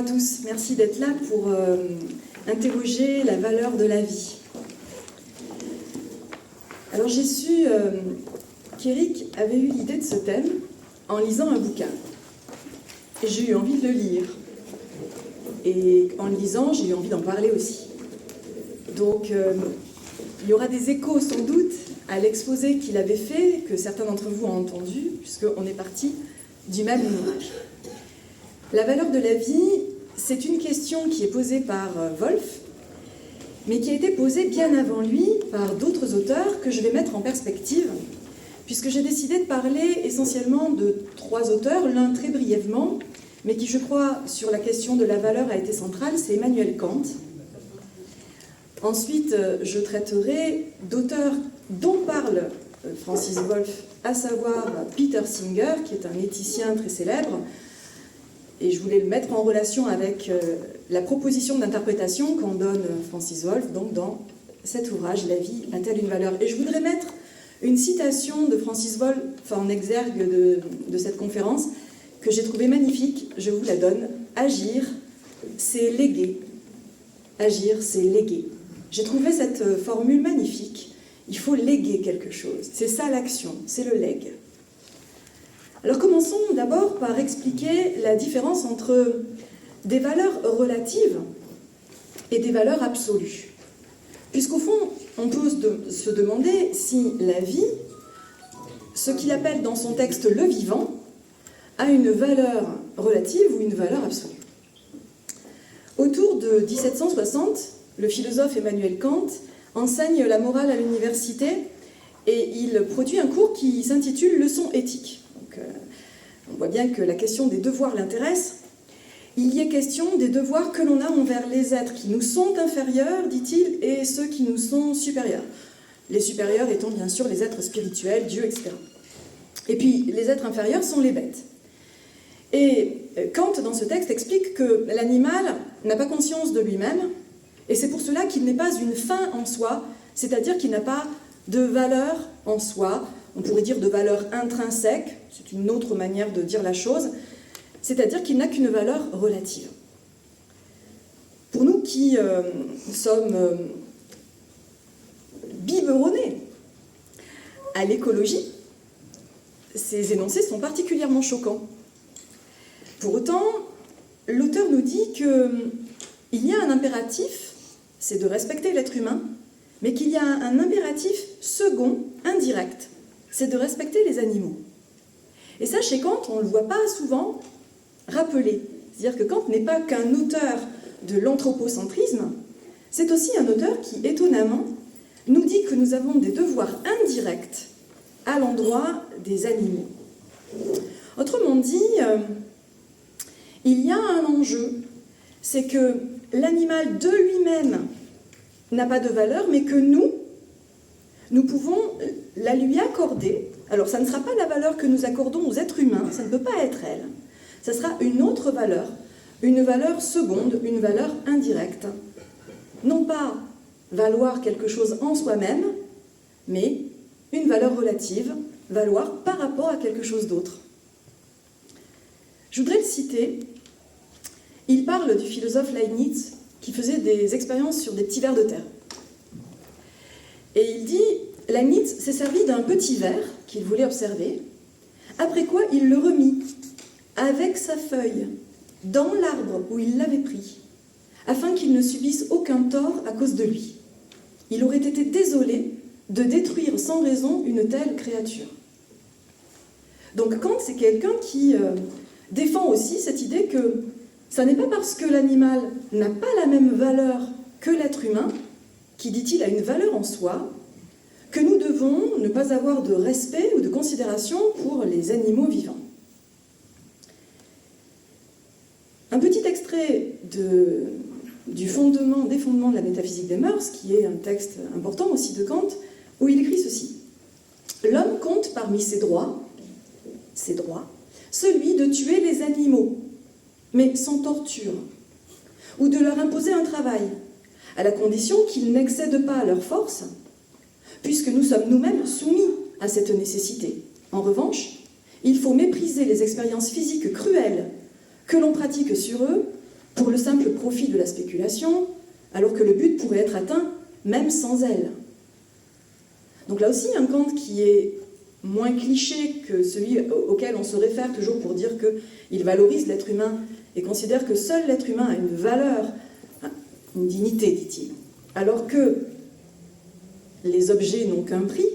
à tous, merci d'être là pour interroger la valeur de la vie. Alors j'ai su qu'Éric avait eu l'idée de ce thème en lisant un bouquin. Et j'ai eu envie de le lire. Et en le lisant, j'ai eu envie d'en parler aussi. Donc il y aura des échos sans doute à l'exposé qu'il avait fait, que certains d'entre vous ont entendu, puisqu'on est parti du même ouvrage. La valeur de la vie, c'est une question qui est posée par Wolff, mais qui a été posée bien avant lui par d'autres auteurs que je vais mettre en perspective, puisque j'ai décidé de parler essentiellement de 3 auteurs, l'un très brièvement, mais qui, je crois, sur la question de la valeur a été central, c'est Emmanuel Kant. Ensuite, je traiterai d'auteurs dont parle Francis Wolff, à savoir Peter Singer, qui est un éthicien très célèbre, et je voulais le mettre en relation avec la proposition d'interprétation qu'en donne Francis Wolff, donc dans cet ouvrage, La vie a-t-elle une valeur? Et je voudrais mettre une citation de Francis Wolff en exergue de cette conférence, que j'ai trouvée magnifique, je vous la donne. Agir, c'est léguer. Agir, c'est léguer. J'ai trouvé cette formule magnifique. Il faut léguer quelque chose. C'est ça l'action, c'est le legs. Alors commençons d'abord par expliquer la différence entre des valeurs relatives et des valeurs absolues. Puisqu'au fond, on peut se demander si la vie, ce qu'il appelle dans son texte le vivant, a une valeur relative ou une valeur absolue. Autour de 1760, le philosophe Emmanuel Kant enseigne la morale à l'université et il produit un cours qui s'intitule « Leçons éthiques ». On voit bien que la question des devoirs l'intéresse. Il y est question des devoirs que l'on a envers les êtres qui nous sont inférieurs, dit-il, et ceux qui nous sont supérieurs. Les supérieurs étant bien sûr les êtres spirituels, Dieu, etc. Et puis les êtres inférieurs sont les bêtes. Et Kant, dans ce texte, explique que l'animal n'a pas conscience de lui-même, et c'est pour cela qu'il n'est pas une fin en soi, c'est-à-dire qu'il n'a pas de valeur en soi, on pourrait dire de valeur intrinsèque, c'est une autre manière de dire la chose, c'est-à-dire qu'il n'a qu'une valeur relative. Pour nous qui sommes biberonnés à l'écologie, ces énoncés sont particulièrement choquants. Pour autant, l'auteur nous dit qu'il y a un impératif, c'est de respecter l'être humain, mais qu'il y a un impératif second, indirect, c'est de respecter les animaux. Et ça, chez Kant, on ne le voit pas souvent rappelé. C'est-à-dire que Kant n'est pas qu'un auteur de l'anthropocentrisme, c'est aussi un auteur qui, étonnamment, nous dit que nous avons des devoirs indirects à l'endroit des animaux. Autrement dit, il y a un enjeu, c'est que l'animal de lui-même n'a pas de valeur, mais que nous pouvons la lui accorder. Alors, ça ne sera pas la valeur que nous accordons aux êtres humains, ça ne peut pas être elle. Ça sera une autre valeur, une valeur seconde, une valeur indirecte. Non pas valoir quelque chose en soi-même, mais une valeur relative, valoir par rapport à quelque chose d'autre. Je voudrais le citer. Il parle du philosophe Leibniz qui faisait des expériences sur des petits vers de terre. Et il dit, Leibniz s'est servi d'un petit ver qu'il voulait observer, après quoi il le remit avec sa feuille dans l'arbre où il l'avait pris, afin qu'il ne subisse aucun tort à cause de lui. Il aurait été désolé de détruire sans raison une telle créature. Donc Kant, c'est quelqu'un qui défend aussi cette idée que ça n'est pas parce que l'animal n'a pas la même valeur que l'être humain, qui, dit-il, a une valeur en soi, que nous devons ne pas avoir de respect ou de considération pour les animaux vivants. Un petit extrait des fondements de la métaphysique des mœurs, qui est un texte important aussi de Kant, où il écrit ceci. L'homme compte parmi ses droits, celui de tuer les animaux, mais sans torture, ou de leur imposer un travail, à la condition qu'ils n'excèdent pas leur force, puisque nous sommes nous-mêmes soumis à cette nécessité. En revanche, il faut mépriser les expériences physiques cruelles que l'on pratique sur eux pour le simple profit de la spéculation, alors que le but pourrait être atteint même sans elle. Donc là aussi, un Kant qui est moins cliché que celui auquel on se réfère toujours pour dire qu'il valorise l'être humain et considère que seul l'être humain a une valeur, une dignité, dit-il, alors que les objets n'ont qu'un prix,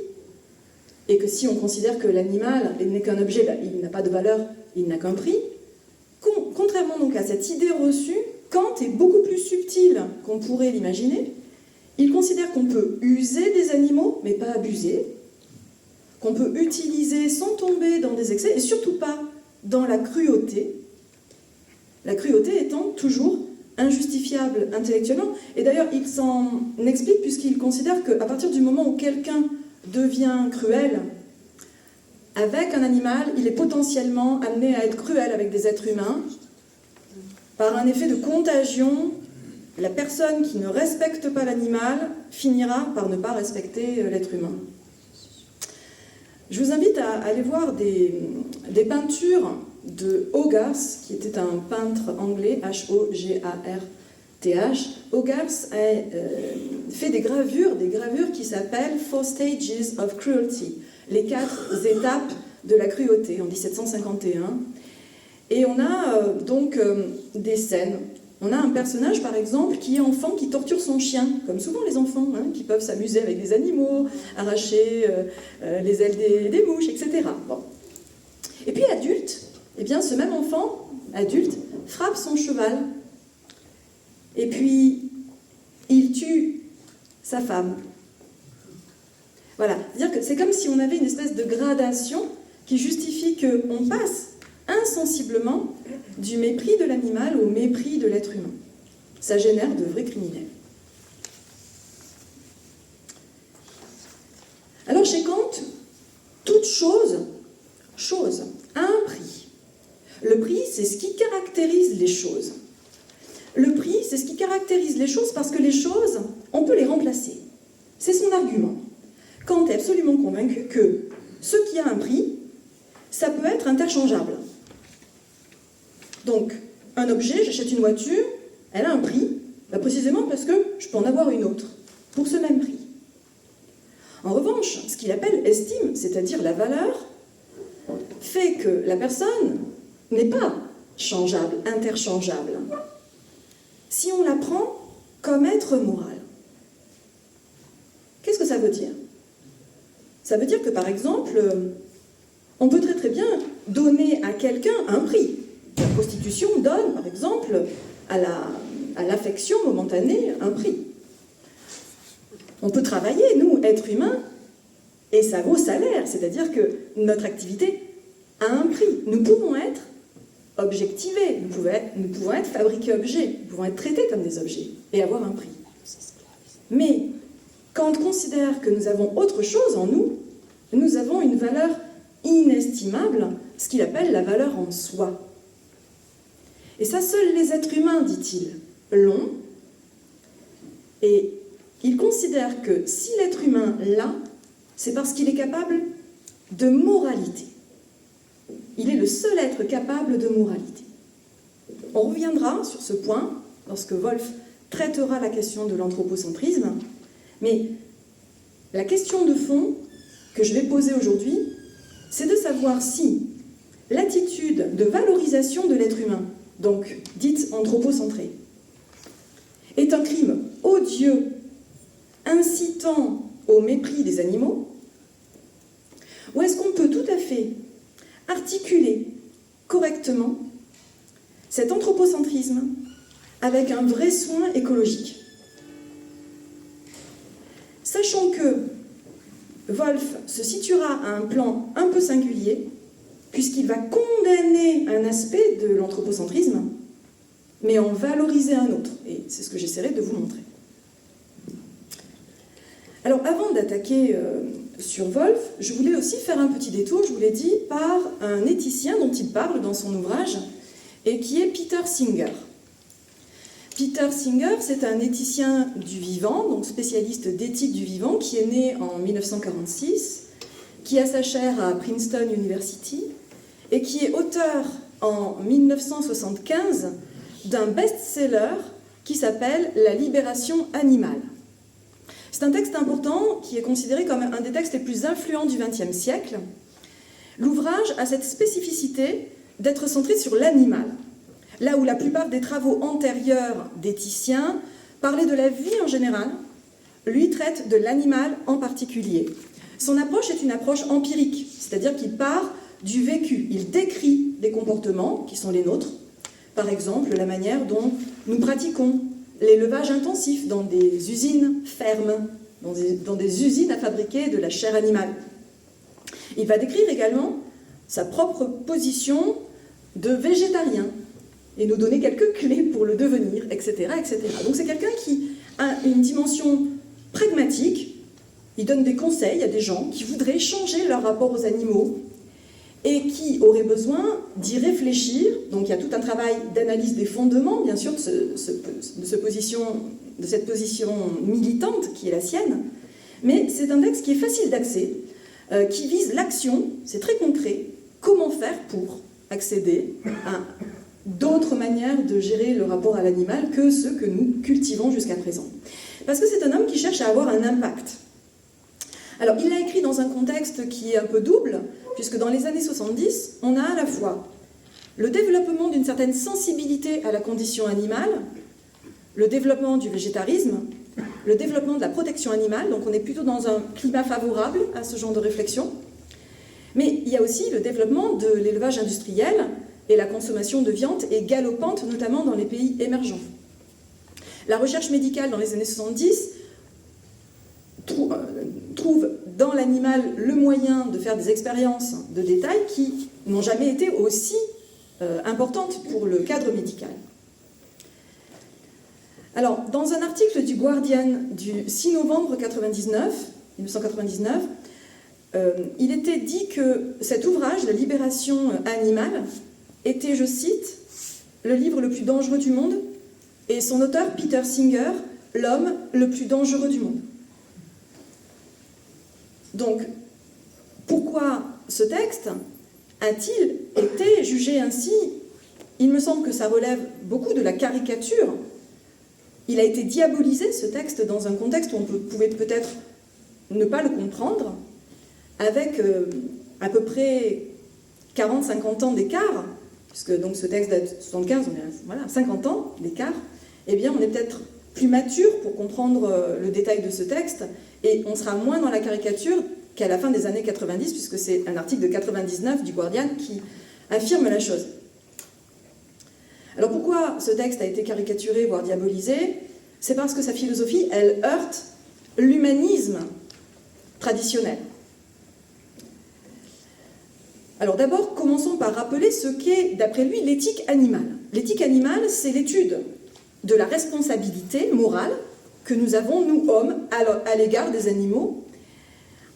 et que si on considère que l'animal n'est qu'un objet, il n'a pas de valeur, il n'a qu'un prix. Contrairement donc à cette idée reçue, Kant est beaucoup plus subtil qu'on pourrait l'imaginer. Il considère qu'on peut user des animaux, mais pas abuser, qu'on peut utiliser sans tomber dans des excès, et surtout pas dans la cruauté. La cruauté étant toujours injustifiable intellectuellement. Et d'ailleurs, il s'en explique puisqu'il considère qu'à partir du moment où quelqu'un devient cruel avec un animal, il est potentiellement amené à être cruel avec des êtres humains par un effet de contagion. La personne qui ne respecte pas l'animal finira par ne pas respecter l'être humain. Je vous invite à aller voir des peintures de Hogarth, qui était un peintre anglais, H-O-G-A-R-T-H. Hogarth a fait des gravures qui s'appellent « Four Stages of Cruelty », les 4 étapes de la cruauté, en 1751. Et on a donc des scènes. On a un personnage, par exemple, qui est enfant, qui torture son chien, comme souvent les enfants, qui peuvent s'amuser avec des animaux, arracher les ailes des mouches, etc. Bon. Et puis adulte, eh bien, ce même enfant, adulte, frappe son cheval. Et puis, il tue sa femme. Voilà. C'est-à-dire que c'est comme si on avait une espèce de gradation qui justifie qu'on passe insensiblement du mépris de l'animal au mépris de l'être humain. Ça génère de vrais criminels. Alors chez Kant, toute chose a un prix. Le prix, c'est ce qui caractérise les choses. Le prix, c'est ce qui caractérise les choses parce que les choses, on peut les remplacer. C'est son argument. Kant est absolument convaincu que ce qui a un prix, ça peut être interchangeable. Donc, un objet, j'achète une voiture, elle a un prix, précisément parce que je peux en avoir une autre, pour ce même prix. En revanche, ce qu'il appelle estime, c'est-à-dire la valeur, fait que la personne n'est pas changeable, interchangeable, si on la prend comme être moral. Qu'est-ce que ça veut dire? Ça veut dire que, par exemple, on peut très très bien donner à quelqu'un un prix. La prostitution donne, par exemple, à l'affection momentanée un prix. On peut travailler, nous, êtres humains, et ça vaut salaire, c'est-à-dire que notre activité a un prix. Nous pouvons être objectivés, nous pouvons être fabriqués objets, nous pouvons être traités comme des objets et avoir un prix. Mais quand on considère que nous avons autre chose en nous, nous avons une valeur inestimable, ce qu'il appelle la valeur en soi. Et ça, seuls les êtres humains, dit-il, l'ont. Et il considère que si l'être humain l'a, c'est parce qu'il est capable de moralité. Il est le seul être capable de moralité. On reviendra sur ce point lorsque Wolff traitera la question de l'anthropocentrisme, mais la question de fond que je vais poser aujourd'hui, c'est de savoir si l'attitude de valorisation de l'être humain, donc dite anthropocentrée, est un crime odieux, incitant au mépris des animaux, ou est-ce qu'on peut tout à fait articuler correctement cet anthropocentrisme avec un vrai soin écologique. Sachant que Wolff se situera à un plan un peu singulier, puisqu'il va condamner un aspect de l'anthropocentrisme, mais en valoriser un autre. Et c'est ce que j'essaierai de vous montrer. Alors, avant d'attaquer sur Wolff, je voulais aussi faire un petit détour, je vous l'ai dit, par un éthicien dont il parle dans son ouvrage, et qui est Peter Singer. Peter Singer, c'est un éthicien du vivant, donc spécialiste d'éthique du vivant, qui est né en 1946, qui a sa chaire à Princeton University, et qui est auteur en 1975 d'un best-seller qui s'appelle « La libération animale ». C'est un texte important qui est considéré comme un des textes les plus influents du XXe siècle. L'ouvrage a cette spécificité d'être centré sur l'animal, là où la plupart des travaux antérieurs des Titien parlaient de la vie en général, lui traite de l'animal en particulier. Son approche est une approche empirique, c'est-à-dire qu'il part du vécu. Il décrit des comportements qui sont les nôtres, par exemple la manière dont nous pratiquons l'élevage intensif dans des usines fermes, dans des usines à fabriquer de la chair animale. Il va décrire également sa propre position de végétarien et nous donner quelques clés pour le devenir, etc. etc. Donc c'est quelqu'un qui a une dimension pragmatique. Il donne des conseils à des gens qui voudraient changer leur rapport aux animaux et qui auraient besoin d'y réfléchir. Donc il y a tout un travail d'analyse des fondements, bien sûr, de cette position militante qui est la sienne. Mais c'est un texte qui est facile d'accès, qui vise l'action, c'est très concret. Comment faire pour accéder à d'autres manières de gérer le rapport à l'animal que ceux que nous cultivons jusqu'à présent? Parce que c'est un homme qui cherche à avoir un impact. Alors, il l'a écrit dans un contexte qui est un peu double, puisque dans les années 70, on a à la fois le développement d'une certaine sensibilité à la condition animale, le développement du végétarisme, le développement de la protection animale, donc on est plutôt dans un climat favorable à ce genre de réflexion. Mais il y a aussi le développement de l'élevage industriel, et la consommation de viande est galopante, notamment dans les pays émergents. La recherche médicale dans les années 70 trouve dans l'animal le moyen de faire des expériences de détail qui n'ont jamais été aussi importantes pour le cadre médical. Alors, dans un article du Guardian du 6 novembre 1999, il était dit que cet ouvrage, La libération animale, était, je cite, le livre le plus dangereux du monde, et son auteur, Peter Singer, l'homme le plus dangereux du monde. Donc, pourquoi ce texte a-t-il été jugé ainsi? Il me semble que ça relève beaucoup de la caricature. Il a été diabolisé, ce texte, dans un contexte où on pouvait peut-être ne pas le comprendre, avec à peu près 40-50 ans d'écart, puisque donc ce texte date de 75, on est à 50 ans d'écart, eh bien on est peut-être plus mature pour comprendre le détail de ce texte, et on sera moins dans la caricature qu'à la fin des années 90, puisque c'est un article de 99 du Guardian qui affirme la chose. Alors pourquoi ce texte a été caricaturé, voire diabolisé? C'est parce que sa philosophie, elle heurte l'humanisme traditionnel. Alors d'abord, commençons par rappeler ce qu'est, d'après lui, l'éthique animale. L'éthique animale, c'est l'étude de la responsabilité morale que nous avons, nous, hommes, à l'égard des animaux,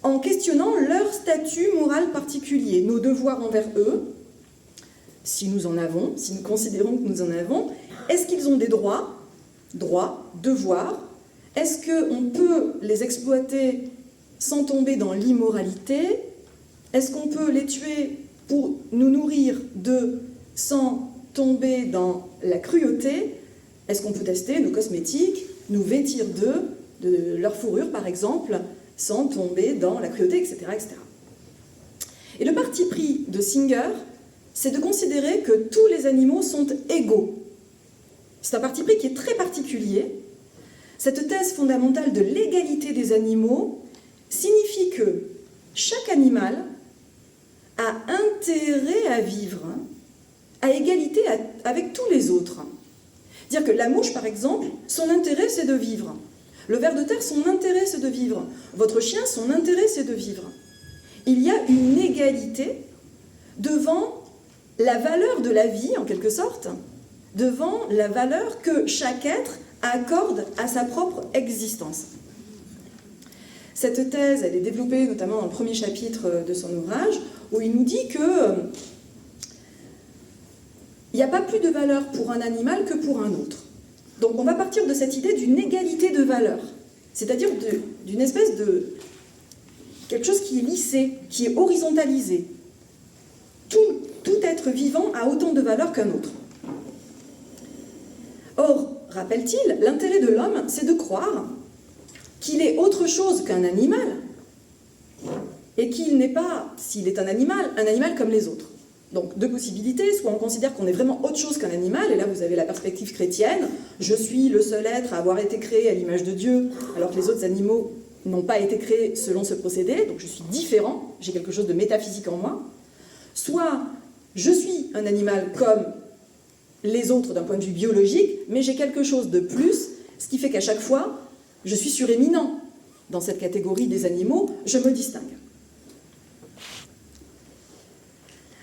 en questionnant leur statut moral particulier, nos devoirs envers eux, si nous en avons, si nous considérons que nous en avons. Est-ce qu'ils ont des droits, devoirs? Est-ce qu'on peut les exploiter sans tomber dans l'immoralité? Est-ce qu'on peut les tuer pour nous nourrir d'eux sans tomber dans la cruauté? Est-ce qu'on peut tester nos cosmétiques, nous vêtir d'eux, de leur fourrure par exemple, sans tomber dans la cruauté, etc., etc. Et le parti pris de Singer, c'est de considérer que tous les animaux sont égaux. C'est un parti pris qui est très particulier. Cette thèse fondamentale de l'égalité des animaux signifie que chaque animal a intérêt à vivre à égalité avec tous les autres. Dire que la mouche, par exemple, son intérêt, c'est de vivre. Le ver de terre, son intérêt, c'est de vivre. Votre chien, son intérêt, c'est de vivre. Il y a une égalité devant la valeur de la vie, en quelque sorte, devant la valeur que chaque être accorde à sa propre existence. Cette thèse, elle est développée notamment dans le premier chapitre de son ouvrage, où il nous dit que il n'y a pas plus de valeur pour un animal que pour un autre. Donc on va partir de cette idée d'une égalité de valeur, c'est-à-dire d'une espèce de quelque chose qui est lissé, qui est horizontalisé. Tout être vivant a autant de valeur qu'un autre. Or, rappelle-t-il, l'intérêt de l'homme, c'est de croire qu'il est autre chose qu'un animal, et qu'il n'est pas, s'il est un animal comme les autres. Donc, deux possibilités, soit on considère qu'on est vraiment autre chose qu'un animal, et là vous avez la perspective chrétienne, je suis le seul être à avoir été créé à l'image de Dieu, alors que les autres animaux n'ont pas été créés selon ce procédé, donc je suis différent, j'ai quelque chose de métaphysique en moi, soit je suis un animal comme les autres d'un point de vue biologique, mais j'ai quelque chose de plus, ce qui fait qu'à chaque fois, je suis suréminent dans cette catégorie des animaux, je me distingue.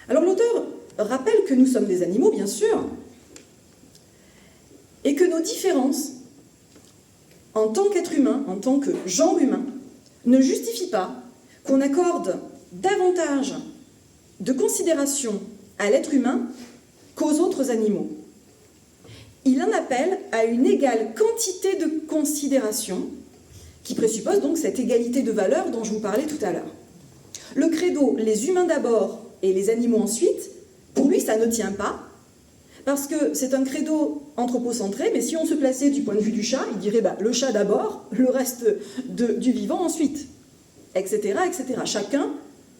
Alors l'auteur rappelle que nous sommes des animaux, bien sûr, et que nos différences, en tant qu'être humain, en tant que genre humain, ne justifient pas qu'on accorde davantage de considération à l'être humain qu'aux autres animaux. Il en appelle à une égale quantité de considération, qui présuppose donc cette égalité de valeur dont je vous parlais tout à l'heure. Le credo « les humains d'abord et les animaux ensuite », pour lui, ça ne tient pas, parce que c'est un credo anthropocentré, mais si on se plaçait du point de vue du chat, il dirait le chat d'abord, le reste du vivant ensuite, etc., etc. Chacun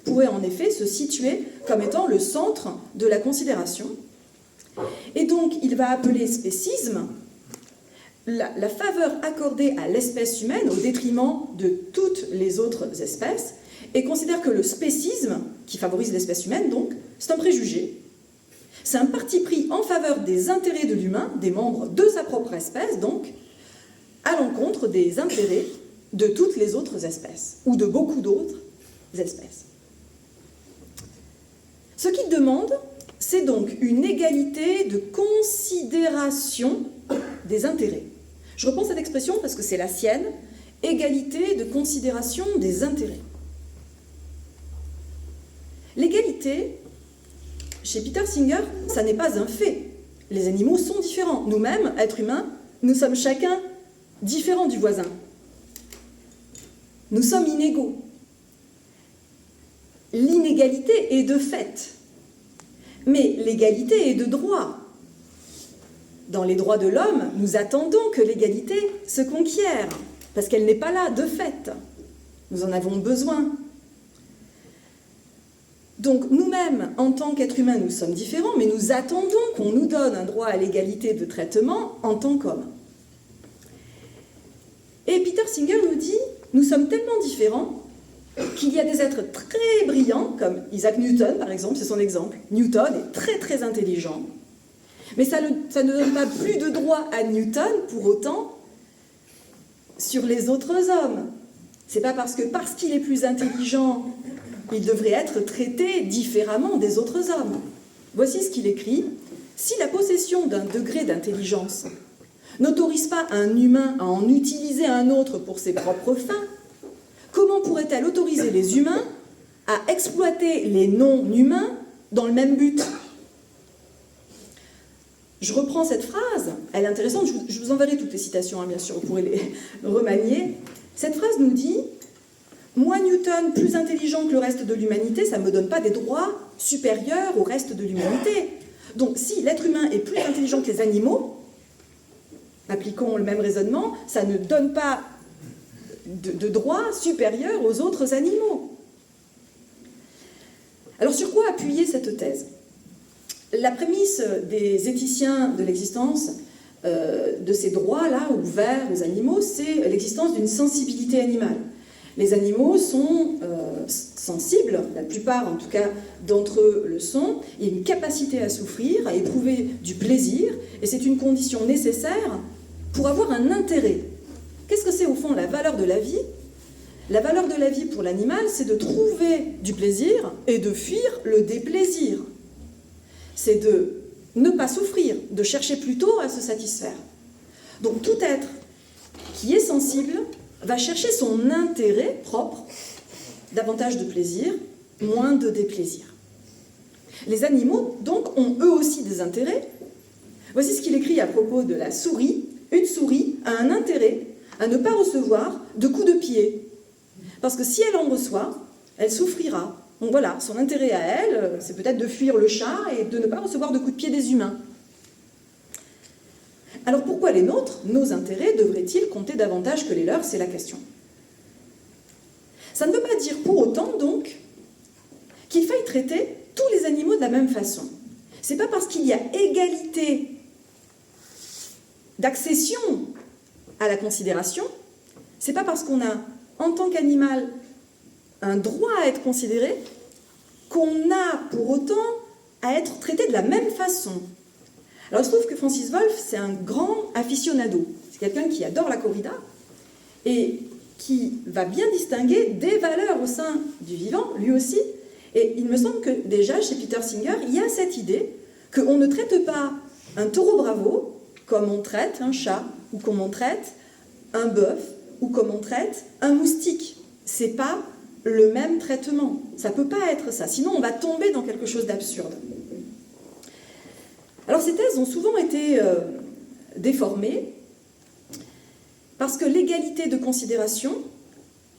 pourrait en effet se situer comme étant le centre de la considération. Et donc, il va appeler spécisme la faveur accordée à l'espèce humaine au détriment de toutes les autres espèces, et considère que le spécisme, qui favorise l'espèce humaine, donc, c'est un préjugé. C'est un parti pris en faveur des intérêts de l'humain, des membres de sa propre espèce, donc, à l'encontre des intérêts de toutes les autres espèces, ou de beaucoup d'autres espèces. Ce qu'il demande, c'est donc une égalité de considération des intérêts. Je reprends cette expression parce que c'est la sienne, égalité de considération des intérêts. L'égalité, chez Peter Singer, ça n'est pas un fait. Les animaux sont différents. Nous-mêmes, êtres humains, nous sommes chacun différents du voisin. Nous sommes inégaux. L'inégalité est de fait, mais l'égalité est de droit. Dans les droits de l'homme, nous attendons que l'égalité se conquiert, parce qu'elle n'est pas là de fait. Nous en avons besoin. Donc nous-mêmes, en tant qu'êtres humains, nous sommes différents, mais nous attendons qu'on nous donne un droit à l'égalité de traitement en tant qu'hommes. Et Peter Singer nous dit, nous sommes tellement différents qu'il y a des êtres très brillants, comme Isaac Newton par exemple, c'est son exemple. Newton est très très intelligent, mais ça ne donne pas plus de droit à Newton, pour autant, sur les autres hommes. C'est pas parce qu'il est plus intelligent, il devrait être traité différemment des autres hommes. Voici ce qu'il écrit. Si la possession d'un degré d'intelligence n'autorise pas un humain à en utiliser un autre pour ses propres fins, comment pourrait-elle autoriser les humains à exploiter les non-humains dans le même but ? Je reprends cette phrase, elle est intéressante, je vous enverrai toutes les citations, bien sûr, vous pourrez les remanier. Cette phrase nous dit « Moi, Newton, plus intelligent que le reste de l'humanité, ça ne me donne pas des droits supérieurs au reste de l'humanité. Donc, si l'être humain est plus intelligent que les animaux, appliquons le même raisonnement, ça ne donne pas de droits supérieurs aux autres animaux. » Alors, sur quoi appuyer cette thèse ? La prémisse des éthiciens de l'existence de ces droits-là, ouverts aux animaux, c'est l'existence d'une sensibilité animale. Les animaux sont sensibles, la plupart en tout cas d'entre eux le sont, il y a une capacité à souffrir, à éprouver du plaisir, et c'est une condition nécessaire pour avoir un intérêt. Qu'est-ce que c'est au fond la valeur de la vie ? La valeur de la vie pour l'animal, c'est de trouver du plaisir et de fuir le déplaisir. C'est de ne pas souffrir, de chercher plutôt à se satisfaire. Donc tout être qui est sensible va chercher son intérêt propre, davantage de plaisir, moins de déplaisir. Les animaux, donc, ont eux aussi des intérêts. Voici ce qu'il écrit à propos de la souris. Une souris a un intérêt à ne pas recevoir de coups de pied. Parce que si elle en reçoit, elle souffrira. Donc voilà, son intérêt à elle, c'est peut-être de fuir le chat et de ne pas recevoir de coups de pied des humains. Alors pourquoi les nôtres, nos intérêts, devraient-ils compter davantage que les leurs? C'est la question. Ça ne veut pas dire pour autant, donc, qu'il faille traiter tous les animaux de la même façon. C'est pas parce qu'il y a égalité d'accession à la considération, c'est pas parce qu'on a, en tant qu'animal, un droit à être considéré, qu'on a pour autant à être traité de la même façon. Alors il se trouve que Francis Wolff, c'est un grand aficionado. C'est quelqu'un qui adore la corrida et qui va bien distinguer des valeurs au sein du vivant, lui aussi. Et il me semble que déjà, chez Peter Singer, il y a cette idée qu'on ne traite pas un taureau bravo comme on traite un chat, ou comme on traite un bœuf, ou comme on traite un moustique. C'est pas le même traitement. Ça peut pas être ça. Sinon, on va tomber dans quelque chose d'absurde. Alors, ces thèses ont souvent été déformées parce que l'égalité de considération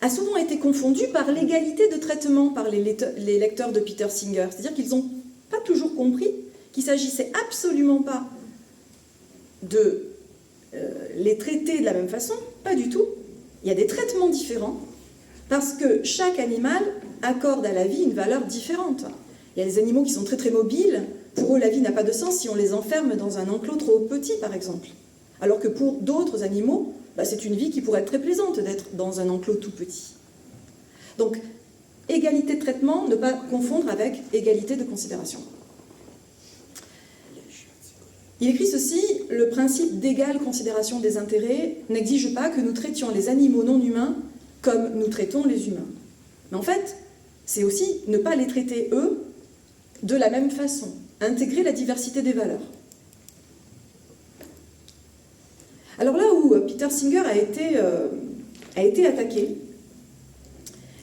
a souvent été confondue par l'égalité de traitement par les lecteurs de Peter Singer. C'est-à-dire qu'ils n'ont pas toujours compris qu'il ne s'agissait absolument pas de les traiter de la même façon, pas du tout. Il y a des traitements différents parce que chaque animal accorde à la vie une valeur différente. Il y a des animaux qui sont très très mobiles, pour eux la vie n'a pas de sens si on les enferme dans un enclos trop petit par exemple. Alors que pour d'autres animaux, c'est une vie qui pourrait être très plaisante d'être dans un enclos tout petit. Donc, égalité de traitement, ne pas confondre avec égalité de considération. Il écrit ceci: le principe d'égale considération des intérêts n'exige pas que nous traitions les animaux non humains comme nous traitons les humains. Mais en fait, c'est aussi ne pas les traiter, eux, de la même façon, intégrer la diversité des valeurs. Alors là où Peter Singer a été attaqué,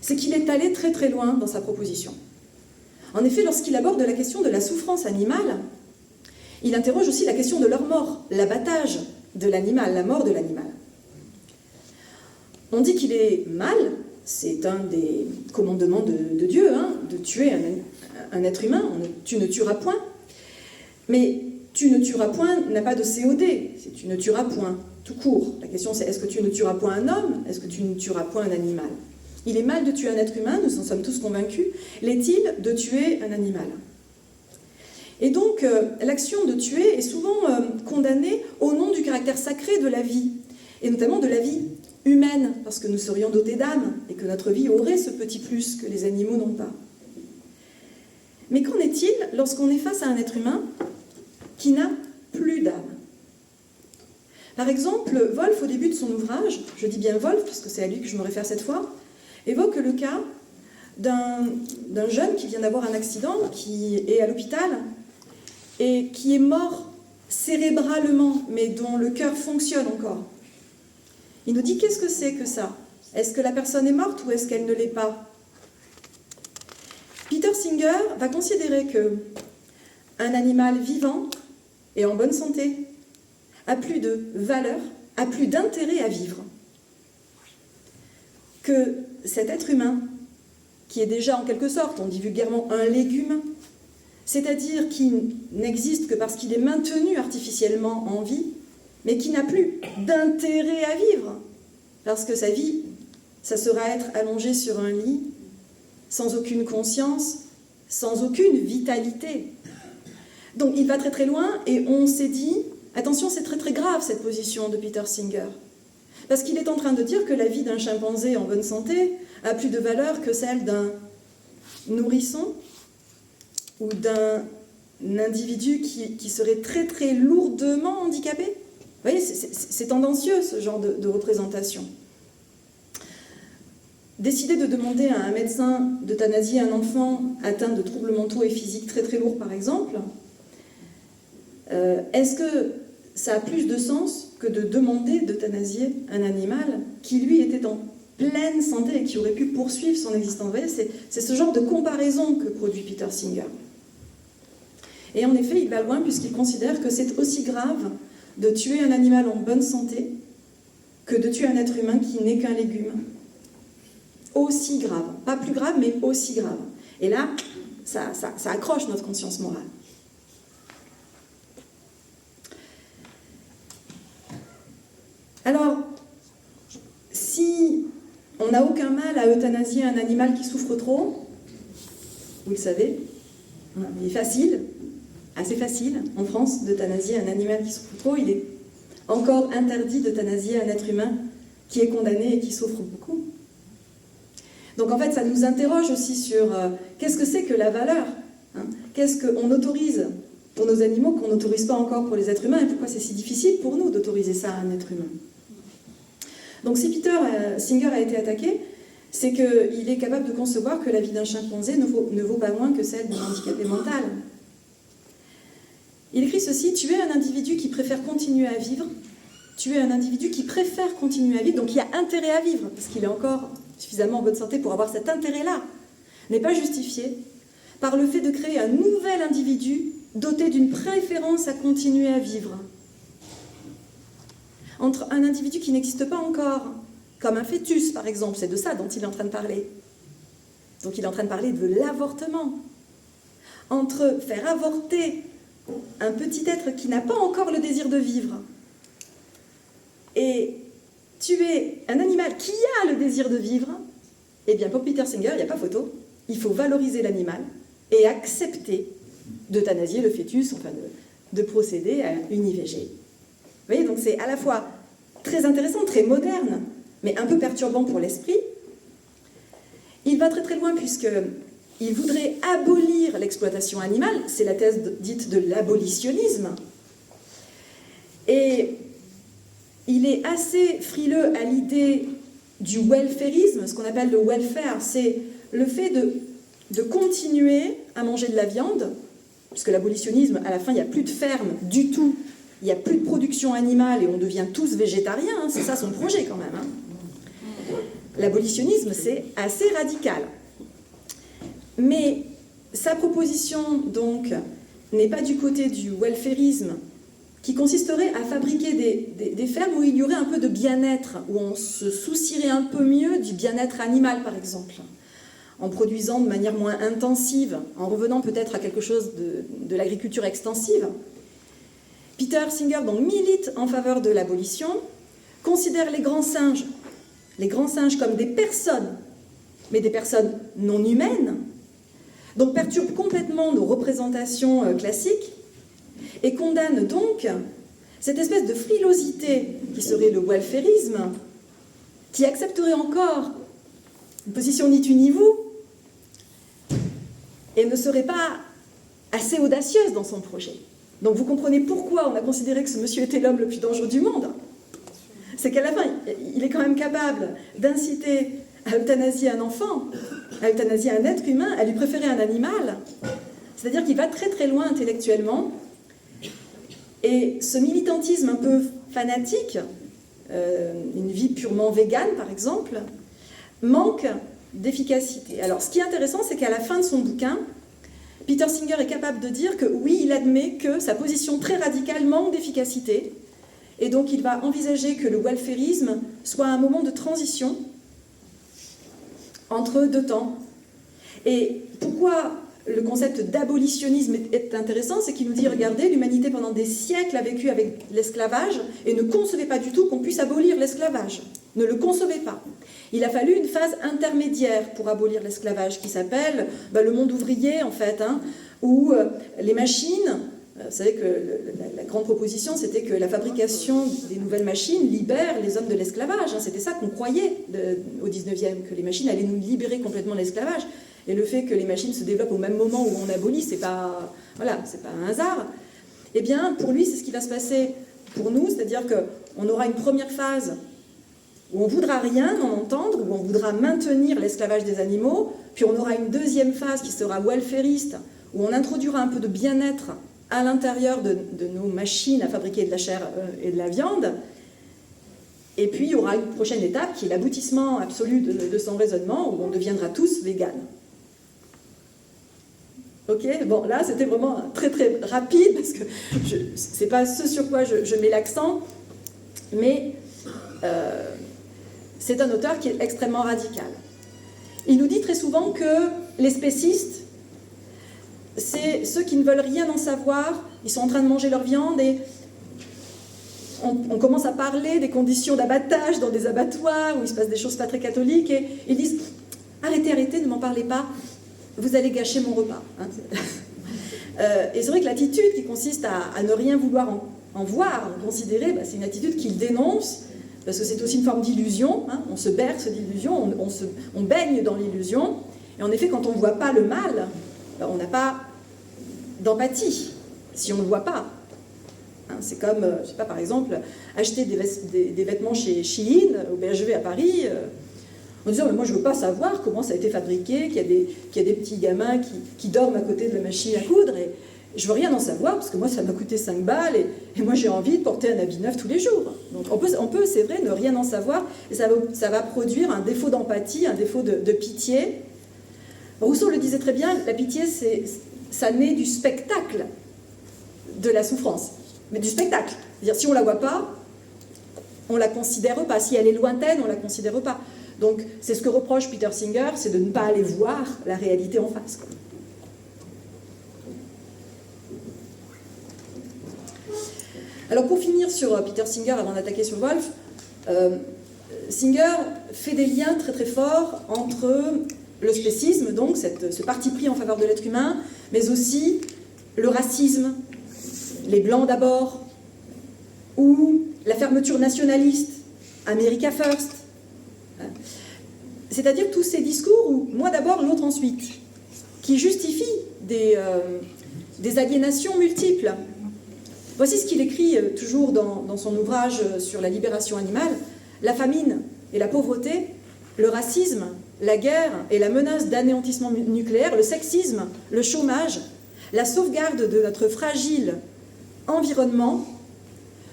c'est qu'il est allé très très loin dans sa proposition. En effet, lorsqu'il aborde la question de la souffrance animale, il interroge aussi la question de leur mort, l'abattage de l'animal, la mort de l'animal. On dit qu'il est mal, c'est un des commandements de Dieu, de tuer un être humain, tu ne tueras point, mais tu ne tueras point n'a pas de COD, c'est tu ne tueras point, tout court. La question c'est est-ce que tu ne tueras point un homme, est-ce que tu ne tueras point un animal? Il est mal de tuer un être humain, nous en sommes tous convaincus, l'est-il de tuer un animal? Et donc, l'action de tuer est souvent condamnée au nom du caractère sacré de la vie, et notamment de la vie humaine, parce que nous serions dotés d'âme, et que notre vie aurait ce petit plus que les animaux n'ont pas. Mais qu'en est-il lorsqu'on est face à un être humain qui n'a plus d'âme? Par exemple, Wolff, au début de son ouvrage, je dis bien Wolff, parce que c'est à lui que je me réfère cette fois, évoque le cas d'un jeune qui vient d'avoir un accident, qui est à l'hôpital, et qui est mort cérébralement, mais dont le cœur fonctionne encore. Il nous dit, qu'est-ce que c'est que ça? Est-ce que la personne est morte ou est-ce qu'elle ne l'est pas? Peter Singer va considérer qu'un animal vivant et en bonne santé a plus de valeur, a plus d'intérêt à vivre que cet être humain, qui est déjà en quelque sorte, on dit vulgairement, un légume, c'est-à-dire qui n'existe que parce qu'il est maintenu artificiellement en vie, mais qui n'a plus d'intérêt à vivre, parce que sa vie, ça sera être allongé sur un lit, sans aucune conscience, sans aucune vitalité. Donc il va très très loin, et on s'est dit, attention, c'est très très grave cette position de Peter Singer, parce qu'il est en train de dire que la vie d'un chimpanzé en bonne santé a plus de valeur que celle d'un nourrisson, ou d'un individu qui serait très très lourdement handicapé. Vous voyez, c'est tendancieux ce genre de représentation. Décider de demander à un médecin d'euthanasier un enfant atteint de troubles mentaux et physiques très très lourds par exemple, est-ce que ça a plus de sens que de demander d'euthanasier un animal qui lui était en pleine santé et qui aurait pu poursuivre son existence? Vous voyez, c'est ce genre de comparaison que produit Peter Singer. Et en effet, il va loin puisqu'il considère que c'est aussi grave de tuer un animal en bonne santé que de tuer un être humain qui n'est qu'un légume. Aussi grave. Pas plus grave, mais aussi grave. Et là, ça accroche notre conscience morale. Alors, si on n'a aucun mal à euthanasier un animal qui souffre trop, vous le savez, il est facile, assez facile, en France, d'euthanasier un animal qui souffre trop. Il est encore interdit d'euthanasier un être humain qui est condamné et qui souffre beaucoup. Donc en fait, ça nous interroge aussi sur qu'est-ce que c'est que la valeur, hein? Qu'est-ce qu'on autorise pour nos animaux qu'on n'autorise pas encore pour les êtres humains, et pourquoi c'est si difficile pour nous d'autoriser ça à un être humain. Donc si Peter Singer a été attaqué, c'est qu'il est capable de concevoir que la vie d'un chimpanzé ne vaut pas moins que celle d'un handicapé mental. Il écrit ceci: tu es un individu qui préfère continuer à vivre, tu es un individu qui préfère continuer à vivre, donc qui a intérêt à vivre, parce qu'il est encore suffisamment en bonne santé pour avoir cet intérêt-là, n'est pas justifié par le fait de créer un nouvel individu doté d'une préférence à continuer à vivre. Entre un individu qui n'existe pas encore, comme un fœtus par exemple, c'est de ça dont il est en train de parler. Donc il est en train de parler de l'avortement. Entre faire avorter un petit être qui n'a pas encore le désir de vivre et tuer un animal qui a le désir de vivre, eh bien pour Peter Singer, il n'y a pas photo, il faut valoriser l'animal et accepter d'euthanasier le fœtus, enfin de procéder à une IVG. Vous voyez, donc c'est à la fois très intéressant, très moderne, mais un peu perturbant pour l'esprit. Il va très très loin puisqu'il voudrait abolir l'exploitation animale, c'est la thèse dite de l'abolitionnisme. Et il est assez frileux à l'idée du welfarisme, ce qu'on appelle le welfare, c'est le fait de continuer à manger de la viande, puisque l'abolitionnisme, à la fin, il n'y a plus de ferme du tout, il n'y a plus de production animale et on devient tous végétariens, hein, c'est ça son projet quand même. Hein. L'abolitionnisme, c'est assez radical. Mais sa proposition, donc, n'est pas du côté du welfarisme, qui consisterait à fabriquer des fermes où il y aurait un peu de bien-être, où on se soucierait un peu mieux du bien-être animal, par exemple, en produisant de manière moins intensive, en revenant peut-être à quelque chose de l'agriculture extensive. Peter Singer donc, milite en faveur de l'abolition, considère les grands singes comme des personnes, mais des personnes non humaines, donc perturbe complètement nos représentations classiques, et condamne donc cette espèce de frilosité qui serait le welfarisme, qui accepterait encore une position ni tu ni vous, et ne serait pas assez audacieuse dans son projet. Donc vous comprenez pourquoi on a considéré que ce monsieur était l'homme le plus dangereux du monde. C'est qu'à la fin, il est quand même capable d'inciter à euthanasier un enfant, à euthanasier un être humain, à lui préférer un animal. C'est-à-dire qu'il va très très loin intellectuellement. Et ce militantisme un peu fanatique, une vie purement végane par exemple, manque d'efficacité. Alors ce qui est intéressant, c'est qu'à la fin de son bouquin, Peter Singer est capable de dire que oui, il admet que sa position très radicale manque d'efficacité, et donc il va envisager que le welfarisme soit un moment de transition entre deux temps. Et pourquoi le concept d'abolitionnisme est intéressant, c'est qu'il nous dit, regardez, l'humanité pendant des siècles a vécu avec l'esclavage et ne concevait pas du tout qu'on puisse abolir l'esclavage. Ne le concevait pas. Il a fallu une phase intermédiaire pour abolir l'esclavage, qui s'appelle le monde ouvrier, en fait, hein, où les machines, vous savez que la grande proposition, c'était que la fabrication des nouvelles machines libère les hommes de l'esclavage. Hein, c'était ça qu'on croyait au 19e, que les machines allaient nous libérer complètement de l'esclavage. Et le fait que les machines se développent au même moment où on abolit, c'est pas un hasard. Eh bien, pour lui, c'est ce qui va se passer pour nous, c'est-à-dire qu'on aura une première phase où on ne voudra rien en entendre, où on voudra maintenir l'esclavage des animaux, puis on aura une deuxième phase qui sera welfariste, où on introduira un peu de bien-être à l'intérieur de nos machines à fabriquer de la chair et de la viande. Et puis, il y aura une prochaine étape qui est l'aboutissement absolu de son raisonnement, où on deviendra tous véganes. Ok, bon, là, c'était vraiment très très rapide, parce que c'est pas ce sur quoi je mets l'accent, mais c'est un auteur qui est extrêmement radical. Il nous dit très souvent que les spécistes, c'est ceux qui ne veulent rien en savoir, ils sont en train de manger leur viande et on commence à parler des conditions d'abattage dans des abattoirs où il se passe des choses pas très catholiques et ils disent « Arrêtez, arrêtez, ne m'en parlez pas, vous allez gâcher mon repas. Hein. » Et c'est vrai que l'attitude qui consiste à ne rien vouloir en voir, en considérer, bah, c'est une attitude qu'il dénonce, parce que c'est aussi une forme d'illusion, hein. On se berce d'illusion, on baigne dans l'illusion, et en effet, quand on ne voit pas le mal, bah, on n'a pas d'empathie, si on ne le voit pas. Hein, c'est comme, je ne sais pas, par exemple, acheter des vêtements chez Shein, au BHV à Paris, en disant, mais moi je ne veux pas savoir comment ça a été fabriqué, qu'il y a des petits gamins qui dorment à côté de la machine à coudre, et je ne veux rien en savoir, parce que moi ça m'a coûté 5 balles, et moi j'ai envie de porter un habit neuf tous les jours. Donc on peut c'est vrai, ne rien en savoir, et ça va produire un défaut d'empathie, un défaut de pitié. Rousseau le disait très bien, la pitié, ça naît du spectacle de la souffrance, mais du spectacle. C'est-à-dire, si on ne la voit pas, on ne la considère pas. Si elle est lointaine, on ne la considère pas. Donc, c'est ce que reproche Peter Singer, c'est de ne pas aller voir la réalité en face. Alors, pour finir sur Peter Singer, avant d'attaquer sur Woolf, Singer fait des liens très très forts entre le spécisme, donc ce parti pris en faveur de l'être humain, mais aussi le racisme, les Blancs d'abord, ou la fermeture nationaliste, America First. C'est-à-dire tous ces discours où, moi d'abord, l'autre ensuite, qui justifient des aliénations multiples. Voici ce qu'il écrit toujours dans son ouvrage sur la libération animale. La famine et la pauvreté, le racisme, la guerre et la menace d'anéantissement nucléaire, le sexisme, le chômage, la sauvegarde de notre fragile environnement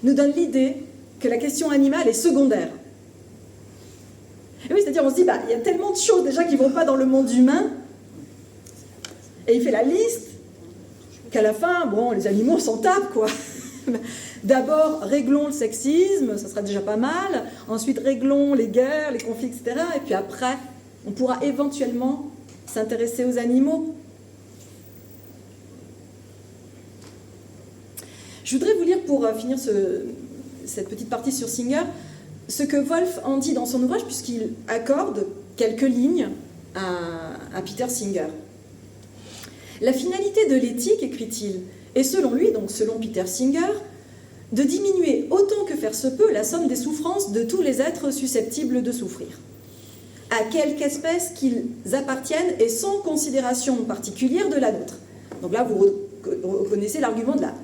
nous donnent l'idée que la question animale est secondaire. Et oui, c'est-à-dire on se dit, bah, il y a tellement de choses déjà qui ne vont pas dans le monde humain, et il fait la liste, qu'à la fin, bon, les animaux s'en tapent, quoi. D'abord, réglons le sexisme, ça sera déjà pas mal, ensuite réglons les guerres, les conflits, etc. Et puis après, on pourra éventuellement s'intéresser aux animaux. Je voudrais vous lire, pour finir cette petite partie sur Singer, ce que Woolf en dit dans son ouvrage, puisqu'il accorde quelques lignes à Peter Singer. La finalité de l'éthique, écrit-il, est selon lui, donc selon Peter Singer, de diminuer autant que faire se peut la somme des souffrances de tous les êtres susceptibles de souffrir, à quelque espèce qu'ils appartiennent et sans considération particulière de la nôtre. Donc là, vous reconnaissez l'argument de la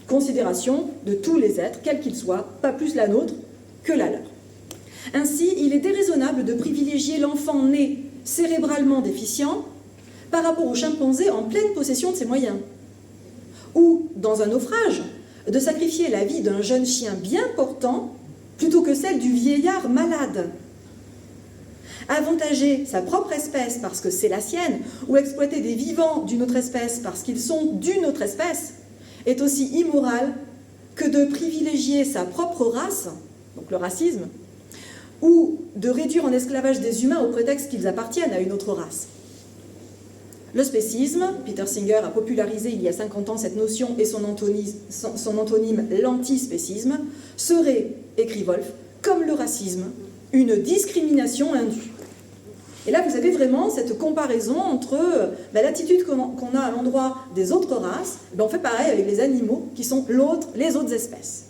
considération de tous les êtres, quels qu'ils soient, pas plus la nôtre que la leur. Ainsi, il est déraisonnable de privilégier l'enfant né cérébralement déficient par rapport au chimpanzé en pleine possession de ses moyens. Ou, dans un naufrage, de sacrifier la vie d'un jeune chien bien portant plutôt que celle du vieillard malade. Avantager sa propre espèce parce que c'est la sienne, ou exploiter des vivants d'une autre espèce parce qu'ils sont d'une autre espèce, est aussi immoral que de privilégier sa propre race, donc le racisme, ou de réduire en esclavage des humains au prétexte qu'ils appartiennent à une autre race. Le spécisme, Peter Singer a popularisé il y a 50 ans cette notion et son antonyme l'antispécisme, serait, écrit Woolf, comme le racisme, une discrimination indue. Et là, vous avez vraiment cette comparaison entre l'attitude qu'on a à l'endroit des autres races, on fait pareil avec les animaux qui sont les autres espèces.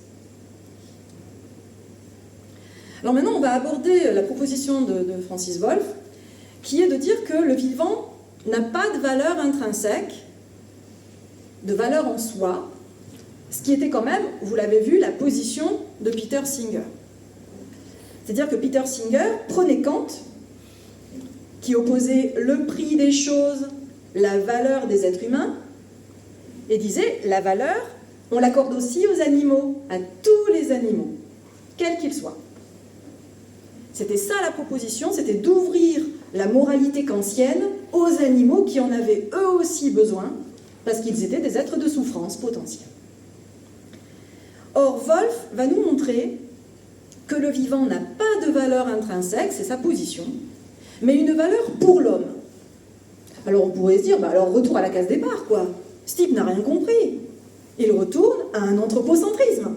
Alors maintenant, on va aborder la proposition de Francis Wolff, qui est de dire que le vivant n'a pas de valeur intrinsèque, de valeur en soi, ce qui était quand même, vous l'avez vu, la position de Peter Singer. C'est-à-dire que Peter Singer prenait Kant, qui opposait le prix des choses, la valeur des êtres humains, et disait, la valeur, on l'accorde aussi aux animaux, à tous les animaux, quels qu'ils soient. C'était ça la proposition, c'était d'ouvrir la moralité kantienne aux animaux qui en avaient eux aussi besoin, parce qu'ils étaient des êtres de souffrance potentiels. Or, Wolff va nous montrer que le vivant n'a pas de valeur intrinsèque, c'est sa position, mais une valeur pour l'homme. Alors on pourrait se dire, alors retour à la case départ, quoi. Ce type n'a rien compris. Il retourne à un anthropocentrisme.